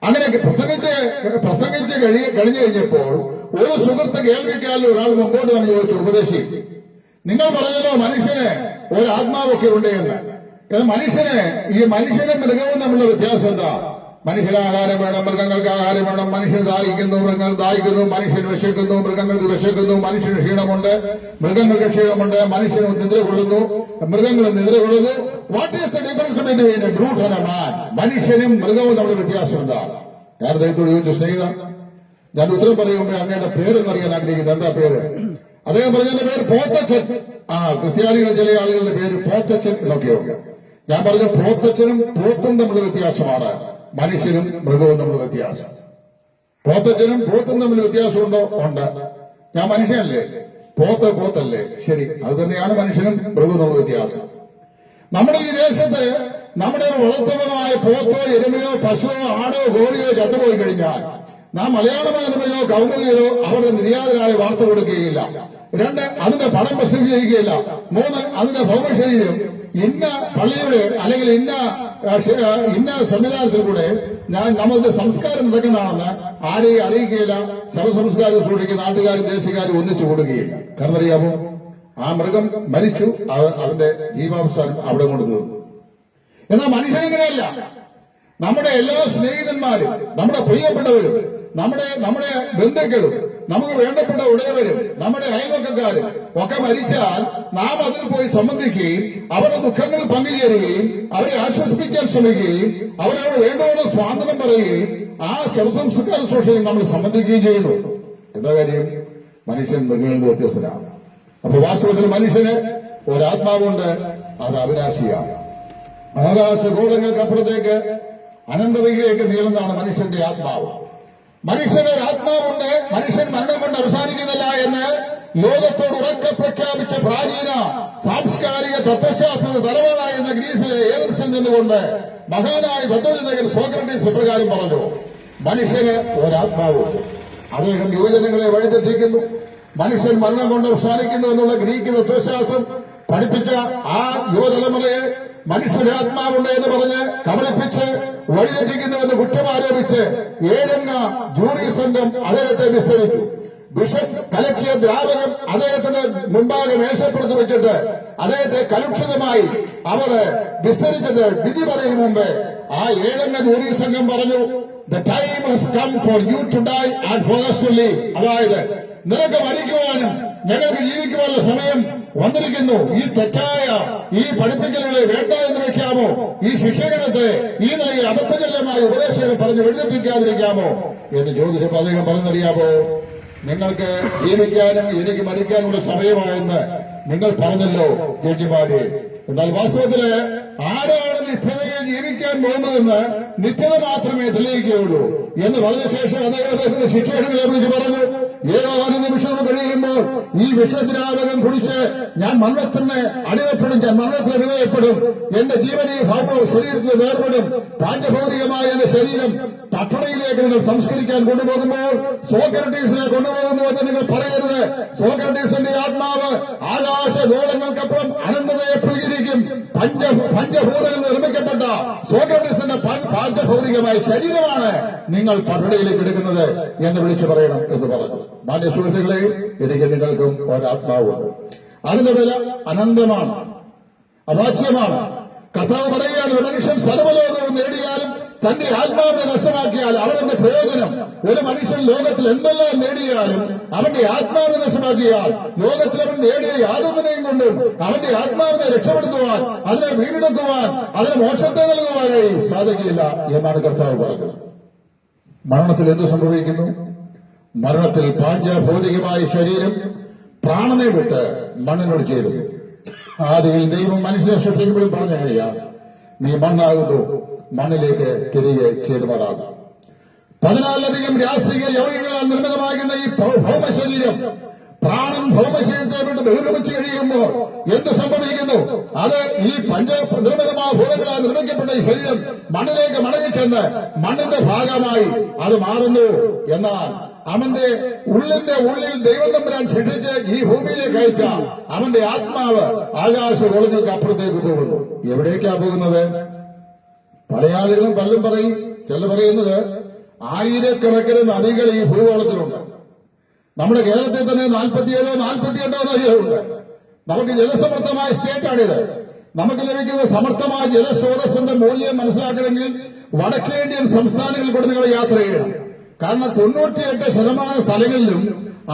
അങ്ങനെ പ്രസംഗിച്ച് കഴിഞ്ഞു കഴിഞ്ഞപ്പോൾ ഒരു സുഹൃത്ത് കേൾവിക്കാലും ഒരാൾ മുമ്പോട്ട് വന്ന് ചോദിച്ചു, ഉപദേശിച്ചു, നിങ്ങൾ പറഞ്ഞല്ലോ മനുഷ്യന് ഒരു ആത്മാവൊക്കെ ഉണ്ട് എന്ന്. മനുഷ്യന്, ഈ മനുഷ്യനും മൃഗവും തമ്മിലുള്ള വ്യത്യാസം എന്താ? മനുഷ്യന് ആഹാരം വേണം, മൃഗങ്ങൾക്ക് ആഹാരം വേണം. മനുഷ്യൻ ദാഹിക്കുന്നു, മൃഗങ്ങൾ ദാഹിക്കുന്നു. മനുഷ്യൻ വിശക്കുന്നു, മൃഗങ്ങൾക്ക് വിശക്കുന്നു. മനുഷ്യന് ക്ഷീണമുണ്ട്, മൃഗങ്ങൾക്ക് ക്ഷീണമുണ്ട്. മനുഷ്യന് നിദ്ര കൊള്ളുന്നു, മൃഗങ്ങൾ നിദ്ര കൊള്ളുന്നു. What is the difference between A brute and a man? മനുഷ്യനും മൃഗവും തമ്മിലുള്ള വ്യത്യാസം എന്താണ്? ഞാൻ അദ്ദേഹത്തോട് ചോദിച്ചു, സ്നേഹിത, ഞാൻ ഉത്തരം പറയുമ്പോൾ അങ്ങയുടെ പേരെന്നറിയാൻ ആഗ്രഹിക്കുന്നത്. എന്താ പേര്? അദ്ദേഹം പറഞ്ഞതിന്റെ പേര് പോത്തച്ചൻ. ക്രിസ്ത്യാനികളുടെ ചില ആളുകളുടെ പേര് പോത്തച്ചൻ എന്നൊക്കെയുണ്ട്. ഞാൻ പറഞ്ഞു, പോത്തച്ചനും പോത്തും തമ്മിലുള്ള വ്യത്യാസമാണ് മനുഷ്യനും മൃഗവും തമ്മിലുള്ള വ്യത്യാസം. പോത്തച്ചനും പോത്തും തമ്മിൽ വ്യത്യാസമുണ്ടോ? ഉണ്ട്. ഞാൻ മനുഷ്യനല്ലേ? പോത്തല്ലേ? ശരി, അത് തന്നെയാണ് മനുഷ്യനും മൃഗവും തമ്മിലുള്ള വ്യത്യാസം. നമ്മുടെ ഈ ദേശത്ത് നമ്മുടെ വളർത്തുന്നതായ പോത്തോ എരുമയോ പശുവോ ആടോ കോഴിയോ ചത്തുപോയി കഴിഞ്ഞാൽ നാം മലയാള മനോരമയിലോ കൗമുദിയിലോ അവരുടെ നിര്യാതരായ വാർത്ത കൊടുക്കുകയില്ല. 2, അതിന്റെ പണം പ്രസിദ്ധീകരിക്കുകയില്ല. 3, അതിന്റെ ഭൗമശരീരം ഇന്ന പള്ളിയുടെ അല്ലെങ്കിൽ ഇന്ന സംവിധാനത്തിൽ കൂടെ നമ്മളുടെ സംസ്കാരം നടക്കുന്നതാണെന്ന് ആരെയും അറിയിക്കുകയില്ല. ശവസംസ്കാരം സൂക്ഷിക്കുന്ന നാട്ടുകാരും ദേശക്കാരും ഒന്നിച്ചു കൊടുക്കുകയില്ല. കാരണം അറിയാമോ, ആ മൃഗം മരിച്ചു, അതിന്റെ ജീവാവസാനം അവിടെ കൊണ്ട് തീർന്നു. എന്നാൽ മനുഷ്യനെങ്ങനെയല്ല. നമ്മുടെ എല്ലാ സ്നേഹിതന്മാരും, നമ്മുടെ പ്രിയപ്പെട്ടവരും, നമ്മുടെ ബന്ധുക്കളും, നമുക്ക് വേണ്ടപ്പെട്ട ഉടയവരും, നമ്മുടെ അയൽവക്കക്കാരും ഒക്കെ മരിച്ചാൽ നാം അതിൽ പോയി സംബന്ധിക്കുകയും അവരുടെ ദുഃഖങ്ങൾ പങ്കുചേരുകയും അവരെ ആശ്വസിപ്പിക്കാൻ ശ്രമിക്കുകയും അവരോട് വേണ്ടവരുടെ സ്വാതന്ത്ര്യം പറയുകയും ആ ശവസംസ്കാര ശുശ്രൂഷയിൽ നമ്മൾ സംബന്ധിക്കുകയും ചെയ്യുന്നു. എന്താ കാര്യം? മനുഷ്യൻ മൃഗങ്ങളിൽ നിന്ന് വ്യത്യസ്തനാണ്. അപ്പൊ വാസ്തവത്തിൽ മനുഷ്യന് ഒരാത്മാവുണ്ട്, അത് അവിനാശിയാണ്. ആകാശഗോളങ്ങൾക്കപ്പുറത്തേക്ക് അനന്തതയിലേക്ക് നീളുന്നതാണ് മനുഷ്യന്റെ ആത്മാവ്. മനുഷ്യന് ഒരു ആത്മാവുണ്ട്. മനുഷ്യൻ മരണം കൊണ്ട് അവസാനിക്കുന്നില്ല എന്ന് ലോകത്തോട് ഉറക്കെ പ്രഖ്യാപിച്ച പ്രാചീന സാംസ്കാരിക തത്വശാസ്ത്ര തലവനായിരുന്ന ഗ്രീസിലെ ഏതൻസിൽ നിന്നുകൊണ്ട് മഹാനായ തത്വചിന്തകൻ സോക്രട്ടീസ് ഇപ്രകാരം പറഞ്ഞു: മനുഷ്യന് ഒരാത്മാവുണ്ട്. അദ്ദേഹം യുവജനങ്ങളെ വഴിതെറ്റിക്കുന്നു. മനുഷ്യൻ മരണം കൊണ്ട് അവസാനിക്കുന്നു എന്നുള്ള ഗ്രീക്ക് തത്വശാസ്ത്രം പഠിപ്പിച്ച ആ യുവതലമുറയെ മനുഷ്യന്റെ ആത്മാവുണ്ട് എന്ന് പറഞ്ഞ് കബളിപ്പിച്ച് വഴിതെറ്റിക്കുന്നുവെന്ന് കുറ്റമാരോപിച്ച് ഏഴംഗ ജൂറി സംഘം അദ്ദേഹത്തെ വിസ്തരിച്ചു. ബിഷപ്പ് കലക്കിയ ദ്രാവകം അദ്ദേഹത്തിന്റെ മുമ്പാകെ മേശപ്പുറത്ത് വെച്ചിട്ട് അദ്ദേഹത്തെ കലുഷിതമായി അവർ വിസ്തരിച്ചിട്ട് വിധി പറയും മുമ്പ് ആ ഏഴംഗ ജൂറി സംഘം പറഞ്ഞു: The time has come for you to die and for us to live. അതായത് നിനക്ക് മരിക്കുവാനും ഞങ്ങൾക്ക് ജീവിക്കുവാനുള്ള സമയം വന്നിരിക്കുന്നു. ഈ തെറ്റായ ഈ പഠിപ്പിക്കലുകളെ വേണ്ട എന്ന് വെക്കാമോ? ഈ ശിക്ഷകണത്തെ ഈ നിലയിൽ അബദ്ധജല്യമായ ഉപദേശങ്ങൾ പറഞ്ഞ് വെടിപ്പിക്കാതിരിക്കാമോ എന്ന് ചോദിച്ചപ്പോൾ അദ്ദേഹം പറഞ്ഞറിയാമോ? നിങ്ങൾക്ക് ജീവിക്കാനും എനിക്ക് മരിക്കാനുള്ള സമയമായെന്ന് നിങ്ങൾ പറഞ്ഞല്ലോ ജഡ്ജിമാരെ. എന്നാൽ വാസ്തവത്തില് ആരാണ് നിത്യതയിൽ ജീവിക്കാൻ പോകുന്നതെന്ന് നിത്യത മാത്രമേ തെളിയിക്കുകയുള്ളൂ എന്ന് പറഞ്ഞ ശേഷം അദ്ദേഹത്തിന്റെ ശിക്ഷകനെ വിളിച്ച് പറഞ്ഞു: ഏതാനും നിമിഷങ്ങൾ കഴിയുമ്പോൾ ഈ വിഷദ്രാവകം കുടിച്ച് ഞാൻ മരണത്തിന് അടിമപ്പെടും, ഞാൻ മരണത്തിന് വിധേയപ്പെടും. എന്റെ ജീവനീ ഭാവവും ശരീരത്തിന് വേർപെടും. പാഞ്ചഭൗതികമായ എന്റെ ശരീരം പട്ടണയിലേക്ക് നിങ്ങൾ സംസ്കരിക്കാൻ കൊണ്ടുപോകുമ്പോൾ സോക്രട്ടീസിനെ കൊണ്ടുപോകുന്നുവെന്ന് നിങ്ങൾ പറയരുത്. സോക്രട്ടീസിന്റെ ആത്മാവ് ആകാശഗോളങ്ങൾക്കപ്പുറം അനന്തതയെ പ്രതികരിക്കും. പഞ്ചഭൂതങ്ങൾ നിർമ്മിക്കപ്പെട്ട സോക്രട്ടീസിന്റെ പാഞ്ചഭൗതികമായ ശരീരമാണ് നിങ്ങൾ പട്ടണയിലേക്ക് എടുക്കുന്നത് എന്ന് വിളിച്ചു പറയണം എന്ന് പറഞ്ഞു. മാന്യ സുഹൃത്തുക്കളെ, എനിക്ക് നിങ്ങൾക്കും ഒരാത്മാവുണ്ട്. അതിന്റെ വില അനന്തമാണ്, അവാച്യമാണ്. കർത്താവ് പറയുകയാണ്: മനുഷ്യൻ സർവ്വലോകവും നേടിയാലും തന്റെ ആത്മാവിനെ നഷ്ടമാക്കിയാൽ അവനെന്ത് പ്രയോജനം? ഒരു മനുഷ്യൻ ലോകത്തിൽ എന്തെല്ലാം നേടിയാലും അവന്റെ ആത്മാവിനെ നഷ്ടമാക്കിയാൽ ലോകത്തിൽ അവൻ നേടിയ യാതൊന്നിനെയും കൊണ്ടും അവന്റെ ആത്മാവിനെ രക്ഷപ്പെടുത്തുവാൻ, അതിനെ വീണ്ടെടുക്കുവാൻ, അതിന് മോക്ഷത്തെ നൽകുവാനായി സാധിക്കില്ല എന്നാണ് കർത്താവ് പറയുന്നത്. മരണത്തിൽ എന്ത് സംഭവിക്കുന്നു? മരണത്തിൽ പാഞ്ചഭൗതികമായ ശരീരം പ്രാണനെ വിട്ട് മണ്ണിനോട് ചേരുന്നു. ആദിയിൽ ദൈവം മനുഷ്യനെ സൃഷ്ടിക്കുമ്പോൾ പറഞ്ഞ കഴിയാണ്: നീ മണ്ണാകുന്നു, മണ്ണിലേക്ക് തിരികെ ചേരുമാറാകും. 14 രാഷ്ട്രീയ യൗകികളാൽ നിർമ്മിതമാകുന്ന ഈ ഭൗമശരീരം പ്രാണൻ ഭൗമശരീരത്തെ വിട്ട് ബഹിർമിച്ച് കഴിയുമ്പോൾ എന്ത് സംഭവിക്കുന്നു? അത് ഈ നിർമ്മിതമായ ഭൂതങ്ങളാൽ നിർമ്മിക്കപ്പെട്ട ഈ ശരീരം മണ്ണിലേക്ക് മടങ്ങിച്ചെന്ന് മണ്ണിന്റെ ഭാഗമായി അത് മാറുന്നു. എന്നാൽ അവന്റെ ഉള്ളിൽ ദൈവം തമ്പുരാൻ സൃഷ്ടിച്ച് ഈ ഭൂമിയിലേക്ക് അയച്ച അവന്റെ ആത്മാവ് ആകാശഗോളങ്ങൾക്ക് അപ്പുറത്തേക്ക് പോകുന്നു. എവിടേക്കാ പോകുന്നത്? പല ആളുകളും പലരും പറയും. ചില പറയുന്നത് ആയിരക്കണക്കിന് നദികൾ ഈ ഭൂഗോളത്തിലുണ്ട്. നമ്മുടെ കേരളത്തിൽ തന്നെ 47-48 നദികളുണ്ട്. നമുക്ക് ജലസമൃദ്ധമായ സ്റ്റേറ്റാണിത്. നമുക്ക് ലഭിക്കുന്ന സമർത്ഥമായ ജലസ്രോതസ്സിന്റെ മൂല്യം മനസ്സിലാക്കണമെങ്കിൽ വടക്കേ ഇന്ത്യൻ സംസ്ഥാനങ്ങളിൽ കൂടെ നിങ്ങൾ യാത്ര ചെയ്യണം. കാരണം 98% സ്ഥലങ്ങളിലും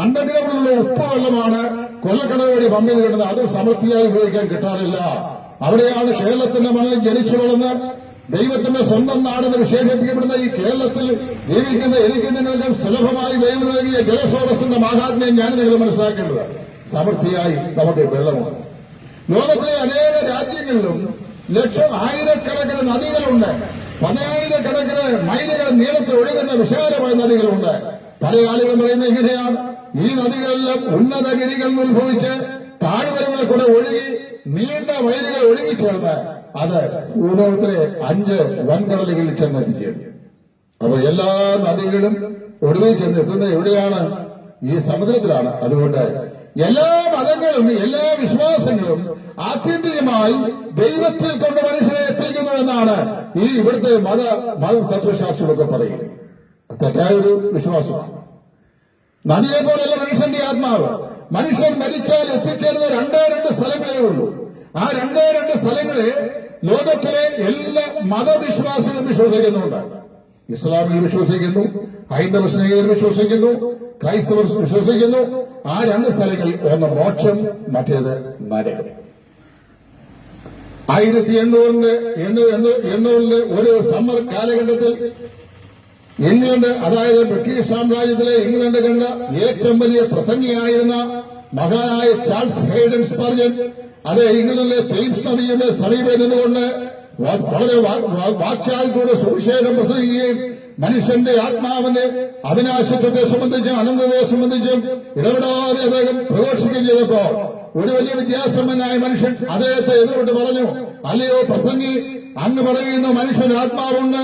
അണ്ടർഗ്രൗണ്ടിലുള്ള ഉപ്പുവെള്ളമാണ് കൊല്ലക്കടൽ വഴി പമ്പ് ചെയ്ത് കിട്ടുന്നത്. അതും സമൃദ്ധിയായി ഉപയോഗിക്കാൻ കിട്ടാറില്ല. അവിടെയാണ് കേരളത്തിന്റെ മണ്ണിൽ ജനിച്ചു വളർന്ന് ദൈവത്തിന്റെ സ്വന്തം നാടെന്ന് വിശേഷിപ്പിക്കപ്പെടുന്ന ഈ കേരളത്തിൽ ജീവിക്കുന്ന എനിക്ക് നിങ്ങൾക്കും സുലഭമായി ദൈവം നൽകിയ ജലസ്രോതസ്സിന്റെ മാഹാത്മ്യം ഞാൻ നിങ്ങൾ മനസ്സിലാക്കേണ്ടത്. സമൃദ്ധിയായി നമുക്ക് വെള്ളമുണ്ട്. ലോകത്തിലെ അനേക രാജ്യങ്ങളിലും ആയിരക്കണക്കിന് നദികളുണ്ട്. 10,000-കണക്കിന് മൈലുകൾ നീളത്തിൽ ഒഴുകുന്ന വിശാലമായ നദികളുണ്ട്. പല ആളുകളും പറയുന്നത് ഇങ്ങനെയാണ്: ഈ നദികളെല്ലാം ഉന്നതഗിരികളിൽ ഉത്ഭവിച്ച് താഴ്വരകളിൽ കൂടെ ഒഴുകി നീണ്ട വയലുകൾ ഒഴുകിച്ചേർന്ന് അത് ഭൂലോകത്തിലെ 5 വൻകടലുകളിൽ ചെന്നെത്തിച്ചേരും. അപ്പൊ എല്ലാ നദികളും ഒടുവിൽ ചെന്നെത്തുന്നത് എവിടെയാണ്? ഈ സമുദ്രത്തിലാണ്. അതുകൊണ്ട് എല്ലാ മതങ്ങളും എല്ലാ വിശ്വാസങ്ങളും ആത്യന്തികമായി ദൈവത്തിൽ കൊണ്ട് മനുഷ്യനെ എത്തിക്കുന്നു എന്നാണ് ഈ ഇവിടുത്തെ മത തത്വശാസ്ത്രമൊക്കെ പറയുന്നത്. തെറ്റായൊരു വിശ്വാസമാണ്. നദിയെ പോലെയല്ല മനുഷ്യന്റെ ആത്മാവ്. മനുഷ്യൻ മരിച്ചാൽ എത്തിച്ചേരുന്ന 2 സ്ഥലങ്ങളേ ഉള്ളൂ. ആ 2 സ്ഥലങ്ങളെ ലോകത്തിലെ എല്ലാ മതവിശ്വാസികളും വിശ്വസിക്കുന്നുണ്ട്. ഇസ്ലാമിൽ വിശ്വസിക്കുന്നു, ഹൈന്ദവ സ്നേഹിതർ വിശ്വസിക്കുന്നു, ക്രൈസ്തവർ വിശ്വസിക്കുന്നു. ആ രണ്ട് സ്ഥലങ്ങളിൽ ഒന്ന് മോക്ഷം, മറ്റേത് നരകം. 1800 ഒരു സമ്മർ കാലഘട്ടത്തിൽ ഇംഗ്ലണ്ട്, അതായത് ബ്രിട്ടീഷ് സാമ്രാജ്യത്തിലെ ഇംഗ്ലണ്ട് കണ്ട ഏറ്റവും വലിയ പ്രസംഗിയായിരുന്ന മഹാനായ ചാൾസ് ഹെയ്ഡൻ സ്പർജൻ, അത് ഇംഗ്ലണ്ടിലെ തേംസ് നദിയുടെ സമീപം നിന്നുകൊണ്ട് വളരെ വാക്ചാലത്തോടെ സുവിശേഷം പ്രസംഗിക്കുകയും മനുഷ്യന്റെ ആത്മാവിന്റെ അവിനാശത്വത്തെ സംബന്ധിച്ചും അനന്തതയെ സംബന്ധിച്ചും ഇടപെടാതെ അദ്ദേഹം പ്രഘോഷിക്കുകയും ചെയ്തപ്പോ ഒരു വലിയ വിദ്യാസമ്പന്നനായ മനുഷ്യൻ അദ്ദേഹത്തെ എതിർവിട്ട് പറഞ്ഞു, അല്ലയോ പ്രസംഗി, അങ്ങ് പറയുന്നു മനുഷ്യന്റെ ആത്മാവുണ്ട്,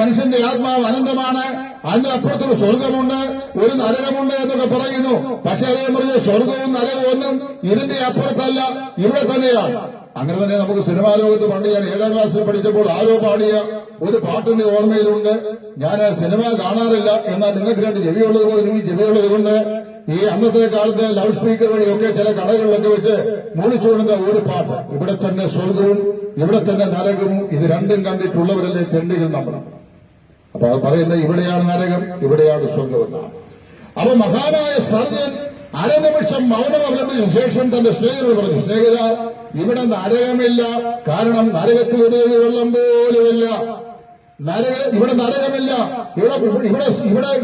മനുഷ്യന്റെ ആത്മാവ് അനന്തമാണ്, അതിനപ്പുറത്തൊരു സ്വർഗമുണ്ട്, ഒരു നരകമുണ്ട് എന്നൊക്കെ പറയുന്നു. പക്ഷെ അദ്ദേഹം പറഞ്ഞു, സ്വർഗവും നരകവും ഒന്നും ഇതിന്റെ അപ്പുറത്തല്ല, ഇവിടെ തന്നെയാണ്. അങ്ങനെ തന്നെ നമുക്ക് സിനിമാ ലോകത്ത് പണ്ട് ഞാൻ 7ാം ക്ലാസ്സിൽ പഠിച്ചപ്പോൾ ആരോ പാടിയ ഒരു പാട്ടിന്റെ ഓർമ്മയിലുണ്ട്. ഞാൻ സിനിമ കാണാറില്ല, എന്നാൽ നിങ്ങൾക്ക് രണ്ട് ചെവിയുള്ളത് പോലെ എനിക്ക് ചെവിയുള്ളത് കൊണ്ട് ഈ അന്നത്തെ കാലത്ത് ലൗഡ് സ്പീക്കർ വഴിയൊക്കെ ചില കടകളിലൊക്കെ വെച്ച് മൂളിച്ചുകൊടുന്ന ഒരു പാട്ട്, ഇവിടെ തന്നെ സ്വർഗവും ഇവിടെ തന്നെ നരകവും, ഇത് രണ്ടും കണ്ടിട്ടുള്ളവരല്ലേ തെണ്ടികൾ നമ്മൾ. അപ്പൊ അത് പറയുന്നത് ഇവിടെയാണ് നരകം, ഇവിടെയാണ് സ്വർഗമെന്നാണ്. അപ്പൊ മഹാനായ സ്പർജൻ അരനിമിഷം മൗനം അവലംബിച്ച ശേഷം തന്റെ സ്നേഹിതരോട് പറഞ്ഞു, സ്നേഹിത, ഇവിടെ നരകമില്ല, കാരണം നരകത്തിൽ ഒരു വെള്ളം പോലുമില്ല. ഇവിടെ നരകമില്ല.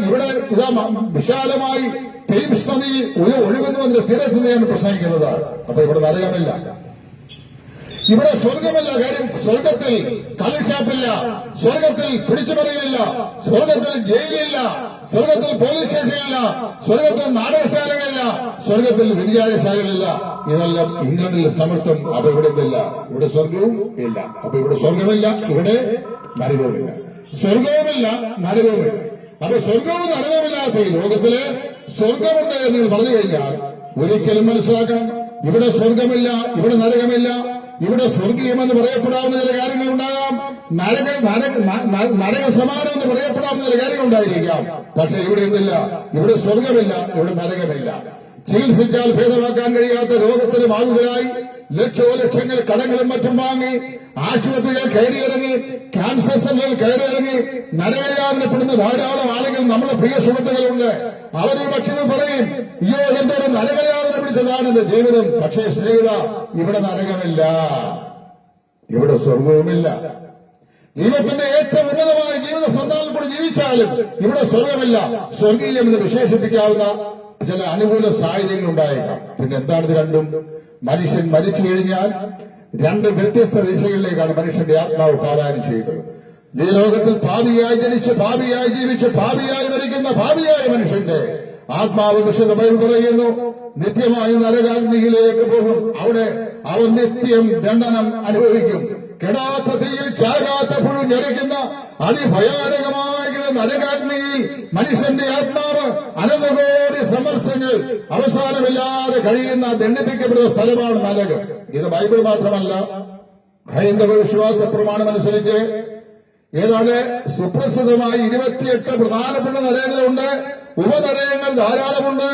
ഇവിടെ ഇതാ വിശാലമായി തേംസ് നദി ഒഴുകുന്നതിന്റെ തീരത്ത് ഞാൻ പ്രസംഗിക്കുന്നത്. അപ്പൊ ഇവിടെ നരകമില്ല. ഇവിടെ സ്വർഗമല്ല, കാര്യം സ്വർഗത്തിൽ കള്ളുഷാപ്പില്ല, സ്വർഗത്തിൽ പിടിച്ചുപറിയില്ല, സ്വർഗത്തിൽ ജയിലില്ല, സ്വർഗത്തിൽ പോലീസ് സ്റ്റേഷനില്ല, സ്വർഗത്തിൽ നാടകശാലകളില്ല, സ്വർഗത്തിൽ വ്യഭിചാരശാലകളില്ല. ഇതെല്ലാം ഇംഗ്ലണ്ടിൽ സമർത്ഥം. അപ്പൊ ഇവിടെ ഇല്ല, ഇവിടെ സ്വർഗവും ഇല്ല. അപ്പൊ ഇവിടെ സ്വർഗമില്ല, ഇവിടെ നരകവുമില്ല. സ്വർഗവുമില്ല, നരകവുമില്ല. അപ്പൊ സ്വർഗവും നരകവുമില്ലാത്ത ഈ ലോകത്തില് സ്വർഗമുണ്ട് എന്ന് പറഞ്ഞു കഴിഞ്ഞാൽ ഒരിക്കലും മനസ്സിലാക്കണം, ഇവിടെ സ്വർഗമില്ല, ഇവിടെ നരകമില്ല. ഇവിടെ സ്വർഗീയമെന്ന് പറയപ്പെടാവുന്ന ചില കാര്യങ്ങളുണ്ടാകാം, നരക സമാനം എന്ന് പറയപ്പെടാവുന്ന ചില കാര്യങ്ങളുണ്ടായിരിക്കാം. പക്ഷെ ഇവിടെ എന്തില്ല, ഇവിടെ സ്വർഗമില്ല, ഇവിടെ നരകമില്ല. ചികിത്സിച്ചാൽ ഭേദമാക്കാൻ കഴിയാത്ത രോഗത്തിന് ബാധിതരായി ലക്ഷോലക്ഷങ്ങൾ കടങ്ങളും മറ്റും വാങ്ങി ആശുപത്രികൾ കയറിയിറങ്ങി, ക്യാൻസർ സെന്ററിൽ കയറിയിറങ്ങി നരകയാതനപ്പെടുന്ന ധാരാളം ആളുകൾ നമ്മുടെ പ്രിയ സുഹൃത്തുക്കളുണ്ട്. അവരുടെ പക്ഷികൾ പറയും, അയ്യോ എന്തൊരു നരകയാതന പിടിച്ചതാണ് എന്റെ ജീവിതം. പക്ഷേ സ്നേഹിത, ഇവിടെ നരകമില്ല, ഇവിടെ സ്വർഗവുമില്ല. ജീവിതത്തിന്റെ ഏറ്റവും ഉന്നതമായ ജീവിത സന്താനം കൂടി ജീവിച്ചാലും ഇവിടെ സ്വർഗമില്ല. സ്വർഗീയം എന്ന് വിശേഷിപ്പിക്കാവുന്ന ചില അനുകൂല സാഹചര്യങ്ങൾ ഉണ്ടായേക്കാം. പിന്നെ എന്താണിത് രണ്ടും? മനുഷ്യൻ മരിച്ചു കഴിഞ്ഞാൽ രണ്ട് വ്യത്യസ്ത ദിശകളിലേക്കാണ് മനുഷ്യന്റെ ആത്മാവ് പാലായനം ചെയ്യുന്നത്. ഈ ലോകത്തിൽ പാപിയായി ജനിച്ച് പാപിയായി ജീവിച്ച് പാപിയായി മരിക്കുന്ന പാപിയായ മനുഷ്യന്റെ ആത്മാവ് വിശുദ്ധ ബൈബിൾ പറയുന്നു നിത്യമായി നരകാഗ്നിയിലേക്ക് പോകും. അവിടെ അവൻ നിത്യം ദണ്ഡനം അനുഭവിക്കും. കെടാത്ത തീയിൽ ചാകാത്ത പുഴു ഞെരിക്കുന്ന അതിഭയാനകമായ നരകാഗ്നിയിൽ മനുഷ്യന്റെ ആത്മാവ് അനന്തകോടി സമർശങ്ങൾ അവസാനമില്ലാതെ കഴിയുന്ന ദണ്ഡിപ്പിക്കപ്പെടുന്ന സ്ഥലമാണ് നരകം. ഇത് ബൈബിൾ മാത്രമല്ല, ഹൈന്ദവ വിശ്വാസ പ്രമാണമനുസരിച്ച് ഏതാണ്ട് സുപ്രസിദ്ധമായ 28 പ്രധാനപ്പെട്ട നരകങ്ങളുണ്ട്. ഉപനരകങ്ങൾ ധാരാളമുണ്ട്.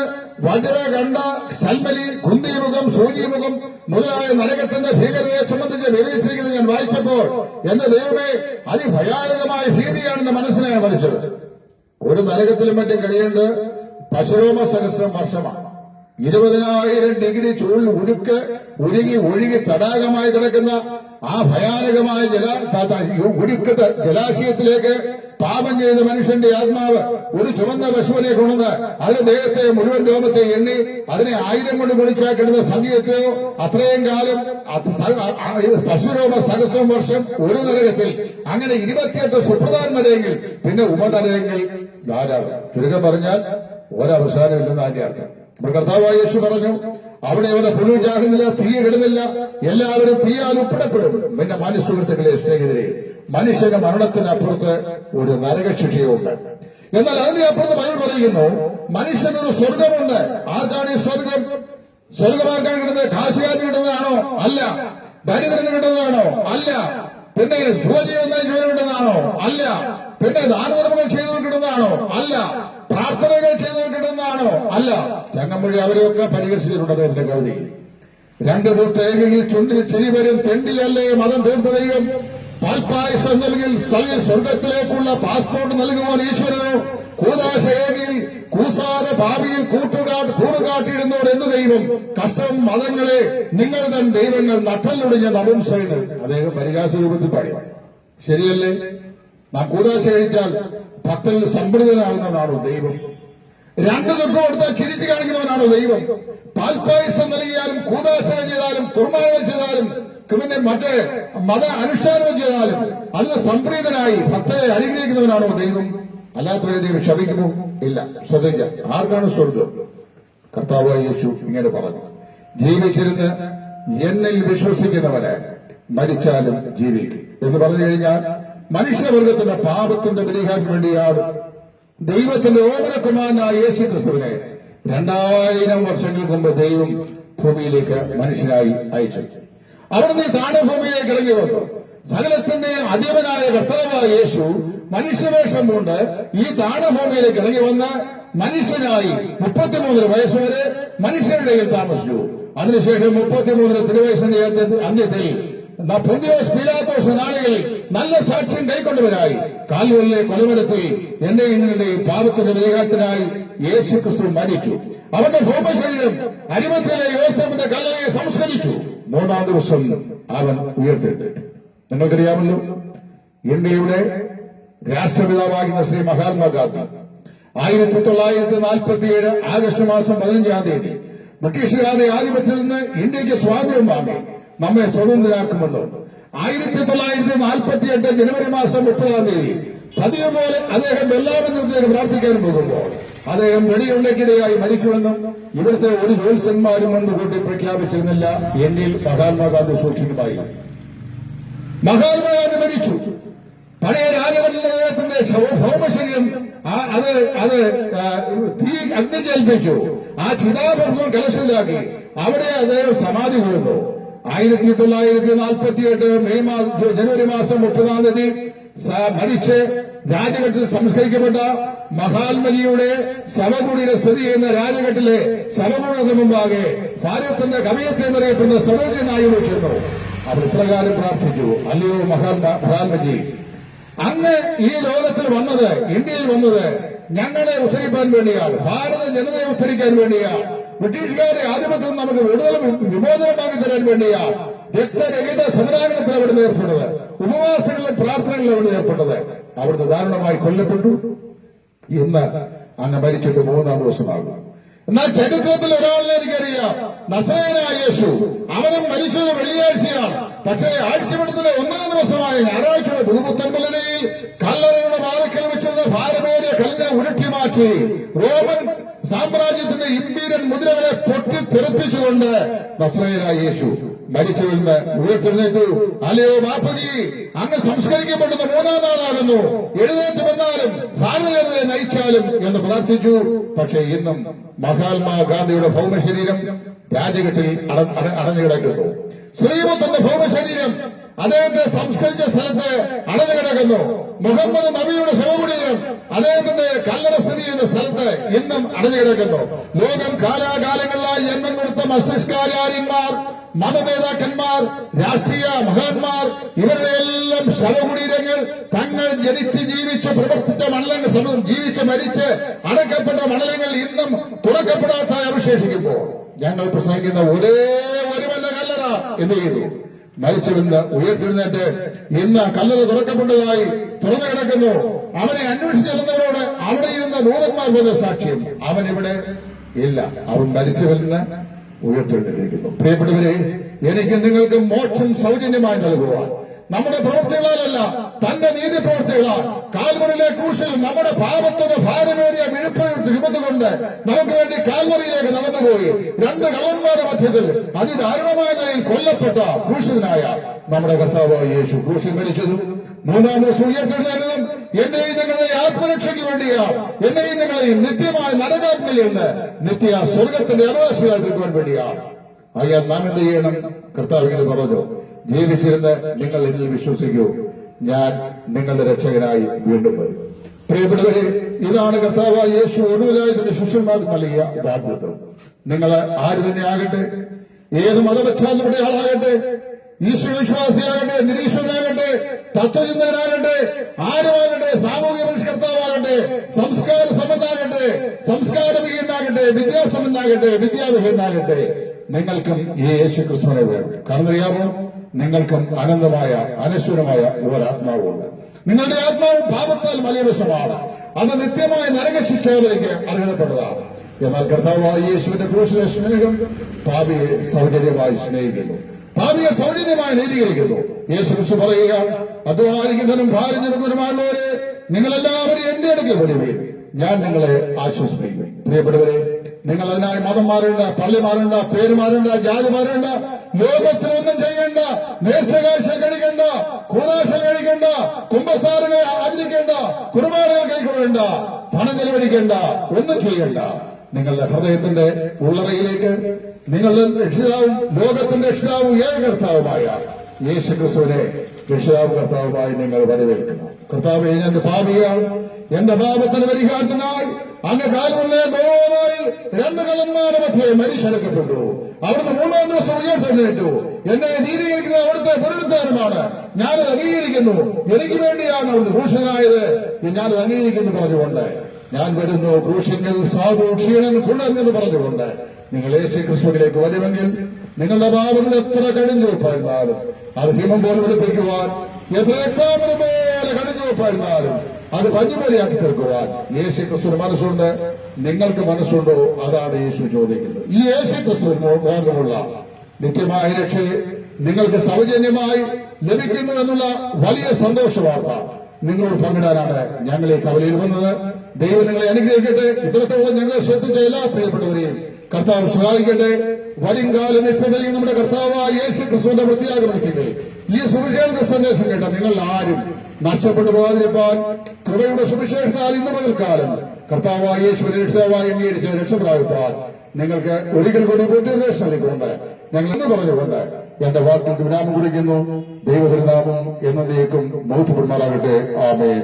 വജ്രകണ്ഠ, ശൽമലി, കുന്തിമുഖം, സൂചിമുഖം മുതലായ നരകത്തിന്റെ ഭീകരതയെ സംബന്ധിച്ച് വിവരിച്ചിരിക്കുന്നത് ഞാൻ വായിച്ചപ്പോൾ എന്റെ ദൈവമേ, അതിഭയാനകമായ ഭീതിയാണ് എന്റെ മനസ്സിനെ മതിച്ചത്. ഒരു നരകത്തിലും മറ്റും കഴിയേണ്ടത് പശുരോമ സഹസ്രം വർഷമാണ്. 20,000 ഡിഗ്രി ചൂടിൽ ഉരുകി ഒഴുകി തടാകമായി കിടക്കുന്ന ആ ഭയാനകമായ ഉരുക്ക് ജലാശയത്തിലേക്ക് പാപം ചെയ്ത മനുഷ്യന്റെ ആത്മാവ് ഒരു ചുവന്ന പശുവിനെ കൊണ്ടുവന്ന് അതിന് ദേഹത്തെ മുഴുവൻ രോമത്തെ എണ്ണി അതിനെ 1000 കൊണ്ട് കുളിച്ചാക്കിടുന്ന സംഗീതത്തെയോ അത്രയും കാലം പശുരോമ സഹസ്രം വർഷം ഒരു നരകത്തിൽ. അങ്ങനെ 28 സുപ്രധാന നരകങ്ങൾ, പിന്നെ ഉപനരകങ്ങൾ ധാരാളം. ചുരുക്കം പറഞ്ഞാൽ ഒരവസാനമില്ലെന്ന് അതിന്റെ അർത്ഥം. നമ്മുടെ കർത്താവായ യേശു പറഞ്ഞു, അവിടെ ഇവിടെ പുഴു ചാകുന്നില്ല, തീ കിടുന്നില്ല, എല്ലാവരും തീയാൽ ഉൾപ്പെടപ്പെടും. പിന്നെ മനുസുഹൃത്തുക്കളെ, സ്നേഹിതരെ, മനുഷ്യന്റെ മരണത്തിനപ്പുറത്ത് ഒരു നരകശിക്ഷയുണ്ട്. എന്നാൽ അതിന്റെ അപ്പുറത്ത് ബൈബിൾ പറയുന്നു മനുഷ്യനൊരു സ്വർഗമുണ്ട്. ആർക്കാണ് ഈ സ്വർഗം? സ്വർഗമാർക്കാണ് കിട്ടുന്നത്? കാശുകാരന് കിട്ടുന്നതാണോ? അല്ല. ദരിദ്രന് കിട്ടുന്നതാണോ? അല്ല. പിന്നെ സുഖജീവൻ കിട്ടുന്നതാണോ? അല്ല. പിന്നെ ദാനധർമ്മങ്ങൾ ചെയ്തവർ കിട്ടുന്നതാണോ? അല്ല. പ്രാർത്ഥനകൾ ചെയ്തവർ കിട്ടുന്നതാണോ? അല്ല. ചങ്ങമ്പുഴ അവരെയൊക്കെ പരിഹസിച്ചിട്ടുണ്ട് എന്റെ കവിതയിൽ. രണ്ട് തൊട്ടേകയിൽ ചുണ്ടിൽ ചിരി വരും തെണ്ടിയല്ലേ മതം തീർത്ത ദൈവം. പാൽപ്പായസം നൽകിൽ സ്വർഗത്തിലേക്കുള്ള പാസ്പോർട്ട് നൽകുവാൻ ഈശ്വരനോ കൂതാശ ഏകിൽ കൂസാതെ ഭാവിയിൽ കൂറുകാട്ടിയിടുന്നവർ എന്ന് ദൈവം. കഷ്ടം മതങ്ങളെ നിങ്ങൾ തൻ ദൈവങ്ങൾ നട്ടല്ലൊടിഞ്ഞ നപുംസകങ്ങൾ. അദ്ദേഹം പരിഹാസ രൂപത്തിൽ പാടി. ശരിയല്ലേ? നാം കൂതാശ കഴിച്ചാൽ ഭക്തരിൽ സംപ്രീതനാകുന്നവനാണോ ദൈവം? രണ്ട് തൊട്ട് കൊടുത്താൽ ചിരിച്ചു കാണിക്കുന്നവനാണോ ദൈവം? പാൽപ്പായസം നൽകിയാലും കൂതാശ ചെയ്താലും കുർബാന ചെയ്താലും പിന്നെ മറ്റേ മത അനുഷ്ഠാനം ചെയ്താലും അതിന് സംപ്രീതനായി ഭക്തരെ അനുഗ്രഹിക്കുന്നവനാണോ ദൈവം? അല്ലാത്തവരെ ദൈവം ശപിക്കുമോ? ഇല്ല. ശ്രദ്ധിക്കുക, ആർക്കാണ് സ്വർഗം? കർത്താവായ യേശു ഇങ്ങനെ പറഞ്ഞു, ജീവിച്ചിരുന്ന് എന്നിൽ വിശ്വസിക്കുന്നവരെ മരിച്ചാലും ജീവിക്കും എന്ന് പറഞ്ഞു കഴിഞ്ഞാൽ മനുഷ്യവർഗത്തിന്റെ പാപത്തിന്റെ പരിഹാരത്തിന് വേണ്ടിയാണ് ദൈവത്തിന്റെ ഓമനകുമാരനായ യേശു ക്രിസ്തുവിനെ 2000 വർഷങ്ങൾക്ക് മുമ്പ് ദൈവം ഭൂമിയിലേക്ക് മനുഷ്യനായി അയച്ചു. അവിടുന്ന് ഈ താണഭൂമിയിലേക്ക് ഇറങ്ങി വന്നു. സകലത്തിന്റെ അധിപനായ കർത്താവായ യേശു മനുഷ്യവേഷം കൊണ്ട് ഈ താണഭൂമിയിലേക്ക് ഇറങ്ങി വന്ന് മനുഷ്യനായി 33 വയസ്സുവരെ മനുഷ്യരുടെ ഇടയിൽ താമസിച്ചു. അതിനുശേഷം 33 തിരുവയസ്സിന്റെ അന്ത്യത്തിൽ പൊന്തിയോസ് പീലാത്തോസ് നാളുകളിൽ നല്ല സാക്ഷ്യം കൈക്കൊണ്ടവരായി കാൽവരിലെ കൊലമരത്തിൽ എന്റെയും നിങ്ങളുടെയും പാപത്തിന്റെ പരിഹാരത്തിനായി യേശു ക്രിസ്തു മരിച്ചു. അവന്റെ ഭൗമശരീരം അരിമത്തിലെ യോസേഫിന്റെ കല്ലറയെ സംസ്കരിച്ചു. 3-ാം ദിവസം അവൻ ഉയർത്തെഴുന്നേറ്റു. നിങ്ങൾക്കറിയാമല്ലോ, ഇന്ത്യയുടെ രാഷ്ട്രപിതാവാകുന്ന ശ്രീ മഹാത്മാഗാന്ധി 1947 ആഗസ്റ്റ് മാസം 15-ാം തീയതി ബ്രിട്ടീഷുകാരുടെ ആധിപത്യത്തിൽ നിന്ന് ഇന്ത്യക്ക് സ്വാതന്ത്ര്യം വാങ്ങി നമ്മെ സ്വതന്ത്രരാക്കുമെന്ന് 1948 ജനുവരി മാസം 30-ാം തീയതി പതിവ് പോലെ അദ്ദേഹം എല്ലാവരും പ്രാർത്ഥിക്കാൻ പോകുമ്പോൾ അദ്ദേഹം വെടിയുണ്ടക്കിടയായി മരിക്കുമെന്നും ഇവിടുത്തെ ഒരു ജ്യോത്സ്യന്മാരും മുൻകൂട്ടി പ്രഖ്യാപിച്ചിരുന്നില്ല. എന്നിൽ മഹാത്മാഗാന്ധി സൂക്ഷിക്കുമായി. മഹാത്മാഗാന്ധി മരിച്ചു. പഴയ രാജഭരണത്തിന്റെ ഭൗമശരീരം അത് തീ അഗ്നിചേൽപ്പിച്ചു. ആ ചിതാഭർമ്മം കലശത്തിലാക്കി അവിടെ അദ്ദേഹം സമാധി കൊള്ളുന്നു. 1948 ജനുവരി മാസം 30-ാം തീയതി മരിച്ച് രാജഘട്ടിൽ സംസ്കരിക്കപ്പെട്ട മഹാത്മജിയുടെ ശവകുടീര സ്ഥിതി ചെയ്യുന്ന രാജഘട്ടിലെ ശവകുടീരത്തിന് മുമ്പാകെ ഭാരതത്തിന്റെ കവിയത്തെ എന്നറിയപ്പെടുന്ന സരോജിനി നായിഡു ചെന്നു. അവർ ഇപ്രകാരം പ്രാർത്ഥിച്ചു, അല്ലയോ മഹാത്മജി, അങ്ങ് ഈ ലോകത്തിൽ വന്നത്, ഇന്ത്യയിൽ വന്നത് ഞങ്ങളെ ഉദ്ധരിക്കാൻ വേണ്ടിയാണ്, ഭാരത ജനതയെ ഉദ്ധരിക്കാൻ വേണ്ടിയാണ്, ബ്രിട്ടീഷുകാരെ ആധിപത്യം നമുക്ക് വിമോചനമാക്കി തരാൻ വേണ്ടിയാണ്. രക്തരഹിത സമരാങ്കണത്തിൽ അവിടുന്ന് ഏർപ്പെട്ടത്, ഉപവാസങ്ങളിലും പ്രാർത്ഥനകളിലും അവിടെ ഏർപ്പെട്ടത്. അവിടുന്ന് ദാരുണമായി കൊല്ലപ്പെട്ടു. ഇന്ന് അങ്ങ് മരിച്ചിട്ട് 3-ാം ദിവസമാകും. എന്നാൽ ചരിത്രത്തിൽ ഒരാളിനെ എനിക്കറിയാം, നസറേയനായ യേശു. അവനും മരിച്ചത് വെള്ളിയാഴ്ചയാണ്. പക്ഷേ ആഴ്ചപ്പെടുത്തലെ 1-ാം ദിവസമായ ഞായറാഴ്ചയുടെ പുതുപുത്തൻപലനയിൽ കല്ലറയുടെ വാതിക്കൽ വെച്ചിരുന്ന ഭാരമേറിയ കല്ലിനെ ഉരുട്ടി മാറ്റി റോമൻ സാമ്രാജ്യത്തിന്റെ ഇമ്പീരിയൻ മുദ്രകളെ പൊട്ടിത്തെറിപ്പിച്ചുകൊണ്ട് നസറേയനായ യേശു മരിച്ചുവെന്ന് ഉയർത്തെഴുന്നേറ്റു. അല്ലയോ ബാപ്പുജി, അങ്ങ് സംസ്കരിക്കപ്പെടുന്ന 3-ാം നാളാകുന്നു. എഴുന്നേറ്റ് വന്നാലും ഭാരതീയതയെ നയിച്ചാലും എന്ന് പ്രാർത്ഥിച്ചു. പക്ഷേ ഇന്നും മഹാത്മാഗാന്ധിയുടെ ഭൗമശരീരം രാജഘട്ടിൽ അടഞ്ഞുകിടക്കുന്നു. ശ്രീമുത്തന്റെ ഭൗമശരീരം അദ്ദേഹത്തെ സംസ്കരിച്ച സ്ഥലത്ത് അടഞ്ഞുകിടക്കുന്നു. മുഹമ്മദ് നബിയുടെ ശവകുടീരം അദ്ദേഹത്തിന്റെ കല്ലറ സ്ഥിതി ചെയ്യുന്ന സ്ഥലത്ത് ഇന്നും അടഞ്ഞുകിടക്കുന്നു. ലോകം കാലാകാലങ്ങളിലായി ജന്മം കൊടുത്ത മസ്തിഷ്കാചാര്യന്മാർ, മതനേതാക്കന്മാർ, രാഷ്ട്രീയ മഹാന്മാർ, ഇവരുടെ എല്ലാം ശവകുടീരങ്ങൾ തങ്ങൾ ജനിച്ച് ജീവിച്ച് പ്രവർത്തിച്ച മണ്ഡലങ്ങൾ, ജീവിച്ച് മരിച്ച് അടക്കപ്പെട്ട മണ്ഡലങ്ങൾ ഇന്നും തുറക്കപ്പെടാത്തായി അവശേഷിക്കുമ്പോൾ ഞങ്ങൾ പ്രസംഗിക്കുന്ന ഒരേ ഒരുവന്റെ കല്ലറ എന്ത് ചെയ്തു? മരിച്ചുവെന്ന് ഉയർത്തെഴുന്നേറ്റ് ഇന്ന് കല്ലറ തുറക്കപ്പെട്ടതായി തുറന്നു കിടക്കുന്നു. അവനെ അന്വേഷിച്ചിരുന്നവരോട് അവിടെ ഇരുന്ന ദൂതന്മാർ പോലെ സാക്ഷ്യം, അവൻ ഇവിടെ ഇല്ല, അവൻ മരിച്ചുവെന്ന് ഉയർത്തെഴുന്നേറ്റിരിക്കുന്നു. പ്രിയപ്പെട്ടവരെ, എനിക്ക് നിങ്ങൾക്ക് മോക്ഷം സൗജന്യമായി നൽകുവാൻ നമ്മുടെ പ്രവൃത്തികളാലല്ല, തന്റെ നീതി പ്രവൃത്തികളാൽ കാൽവറിയിലെ ക്രൂശിൽ നമ്മുടെ പാപത്തിന് ഭാരമേറിയ വിഴുപ്പ് ചുമന്നുകൊണ്ട് നമുക്ക് വേണ്ടി കാൽവറിയിലേക്ക് നടന്നുപോയി 2 കള്ളന്മാരുടെ മധ്യത്തിൽ അതിദാരുണമായ നിലയിൽ കൊല്ലപ്പെട്ട ക്രൂശിതനായ നമ്മുടെ കർത്താവായ യേശു ക്രൂശിൽ മരിച്ചതും 3-ാം ദിവസം ഉയർത്തെഴുന്നേറ്റതും എന്നെയും നിങ്ങളുടെ ആത്മരക്ഷയ്ക്ക് വേണ്ടിയാണ്. എന്നെയും നിങ്ങളെയും നിത്യമായ നരകാഗ്നിയിൽ നിന്ന് നിത്യ സ്വർഗത്തിന്റെ അവകാശികളായി തീർക്കുവാൻ വേണ്ടിയാണ്. അയ്യാ, നാം എന്ത് ചെയ്യണം? കർത്താവ് ഇങ്ങനെ പറഞ്ഞു, ജീവിച്ചിരുന്ന് നിങ്ങൾ എന്നിൽ വിശ്വസിക്കൂ, ഞാൻ നിങ്ങളുടെ രക്ഷകനായി വീണ്ടും വരും. പ്രിയപ്പെട്ടവരെ, ഇതാണ് കർത്താവായ യേശു ഒടുവിലായി തന്റെ ശിഷ്യന്മാർക്ക് നൽകിയ വാഗ്ദത്തം. നിങ്ങൾ ആര് തന്നെ ആകട്ടെ, ഏത് മതപശ്ചാത്തലപ്പെട്ട ആളാകട്ടെ, ഈശ്വരവിശ്വാസിയാകട്ടെ, നിരീശ്വരനാകട്ടെ, തത്വചിന്തകനാകട്ടെ, ആരുമാകട്ടെ, സാമൂഹ്യ പരിഷ്കർത്താവാകട്ടെ, സംസ്കാര സമ്പന്നാകട്ടെ, സംസ്കാരവിഹീനാകട്ടെ, വിദ്യാസമ്പന്നാകട്ടെ, വിദ്യാവിഹീനാകട്ടെ, നിങ്ങൾക്കും ഈ യേശു ക്രിസ്തുവിനെ വേണം. കാരണം അറിയാമോ, നിങ്ങൾക്കും അനന്തമായ അനശ്വരമായ ഒരാത്മാവുണ്ട്. നിങ്ങളുടെ ആത്മാവ് പാപത്താൽ മലിനവശമാണ്. അത് നിത്യമായ നരകശിക്ഷയിലേക്ക് അർഹതപ്പെട്ടതാണ്. എന്നാൽ കർത്താവായ യേശുവിന്റെ ക്രൂശിലെ സ്നേഹം പാപിയെ സൗജന്യമായി സ്നേഹിക്കുന്നു, പാപിയെ സൗജന്യമായി നീതീകരിക്കുന്നു. യേശു ക്രിസ്തു പറയുക, അധ്വാനിക്കുന്നതിനും ഭാരം ചുമക്കുന്നതിനുമായുള്ളവരെ നിങ്ങളെല്ലാവരും എന്റെ അടുക്കൽ വരുവീൻ, ഞാൻ നിങ്ങളെ ആശ്വസിപ്പിക്കും. പ്രിയപ്പെട്ടവരെ, നിങ്ങൾ അതിനായി മതം മാറേണ്ട, പള്ളി മാറേണ്ട, പേര് മാറേണ്ട, ജാതി മാറേണ്ട, ലോകത്തിലൊന്നും ചെയ്യേണ്ട, നേർച്ചകാഴ്ച കഴിക്കേണ്ട, കൂതാശ കഴിക്കേണ്ട, കുംഭസാരങ്ങൾ ആചരിക്കേണ്ട, കുർബാനകൾ കൈക്കൊള്ളേണ്ട, പണം ചെലവഴിക്കേണ്ട, ഒന്നും ചെയ്യേണ്ട. നിങ്ങളുടെ ഹൃദയത്തിന്റെ ഉള്ളറയിലേക്ക് നിങ്ങളുടെ രക്ഷിതാവും ലോകത്തിന്റെ രക്ഷിതാവും ഏക കർത്താവുമായ യേശു ക്രിസ്തുവിനെ രക്ഷിതാവും കർത്താവുമായി നിങ്ങൾ വരവേൽക്കണം. കർത്താവേ, ഞാൻ പാപിയാണ്, എന്റെ പാപത്തിന് പരിഹാരത്തിനായി അങ്ങ് കാൽവല്ലേ ഗോവായിൽ 2 കള്ളന്മാരുടെ മധ്യേ മരിച്ചടക്കപ്പെട്ടു. അവിടുന്ന് 3-ാം ദിവസം ഉയർത്തെഴുന്നേറ്റു. എന്നെ നീതീകരിക്കുന്നത് അവിടുത്തെ പുനരുദ്ധാനമാണ്. ഞാനത് അംഗീകരിക്കുന്നു. എനിക്ക് വേണ്ടിയാണ് അവിടുന്ന് ക്രൂശനായത്, ഞാനത് അംഗീകരിക്കുന്നു പറഞ്ഞുകൊണ്ട് ഞാൻ വരുന്നു. ക്രൂശിങ്കിൽ സാധു ക്ഷീണൻ കുഴൻ എന്ന് പറഞ്ഞുകൊണ്ട് നിങ്ങൾ യേശു ക്രിസ്തുവിലേക്ക് വരുമെങ്കിൽ നിങ്ങളുടെ പാപങ്ങൾ എത്ര കടിഞ്ഞു പാഴ്ന്നാലും അത് ഹിമം പോലെ വെളുപ്പിക്കുവാൻ, എത്ര രക്താമരം പോലെ കടിഞ്ഞു പാഴ്ന്നാലും അത് പഞ്ഞുപോലെയാക്കി തീർക്കുവാൻ യേശു ക്രിസ്തുവിന് മനസ്സുണ്ട്. നിങ്ങൾക്ക് മനസ്സുണ്ടോ? അതാണ് യേശു ചോദിക്കുന്നത്. ഈ യേശു ക്രിസ്തുവിന് മാത്രമുള്ള നിത്യമായ രക്ഷയെ നിങ്ങൾക്ക് സൗജന്യമായി ലഭിക്കുന്നു എന്നുള്ള വലിയ സന്തോഷവാർത്ത നിങ്ങളോട് പങ്കിടാനാണ് ഞങ്ങൾ ഈ കവലയിൽ വന്നത്. ദൈവം നിങ്ങളെ അനുഗ്രഹിക്കട്ടെ. ഇത്രത്തോളം ഞങ്ങളെ ശ്രദ്ധിച്ച എല്ലാ പ്രിയപ്പെട്ടവരെയും കർത്താവ് സഹായിക്കട്ടെ. വരുംകാല നിത്യതയിൽ നമ്മുടെ കർത്താവായ യേശു ക്രിസ്തുവിന്റെ പ്രത്യാഗമനത്തിൽ ഈ സുവിശേഷ സന്ദേശം കേട്ട നിങ്ങൾ ആരും നഷ്ടപ്പെട്ടു പോകാതിരിക്കാൻ കൃപയുടെ സുവിശേഷത്താൽ ഇന്ന് മുതൽക്കാലം കർത്താവായ യേശുവിനെ രക്ഷകനായി അംഗീകരിച്ച് രക്ഷപ്രാപിപ്പാൻ നിങ്ങൾക്ക് ഒരിക്കൽ കൂടി ബുദ്ധിനിർദ്ദേശം നൽകിക്കൊണ്ട് ഞങ്ങൾ എന്ന് പറഞ്ഞുകൊണ്ട് എന്റെ വാക്കുകൾക്ക് വിരാമം കുറിക്കുന്നു. ദൈവതിരുനാമം എന്നേക്കും മഹത്വപ്പെടുമാറാകട്ടെ. ആമേൻ.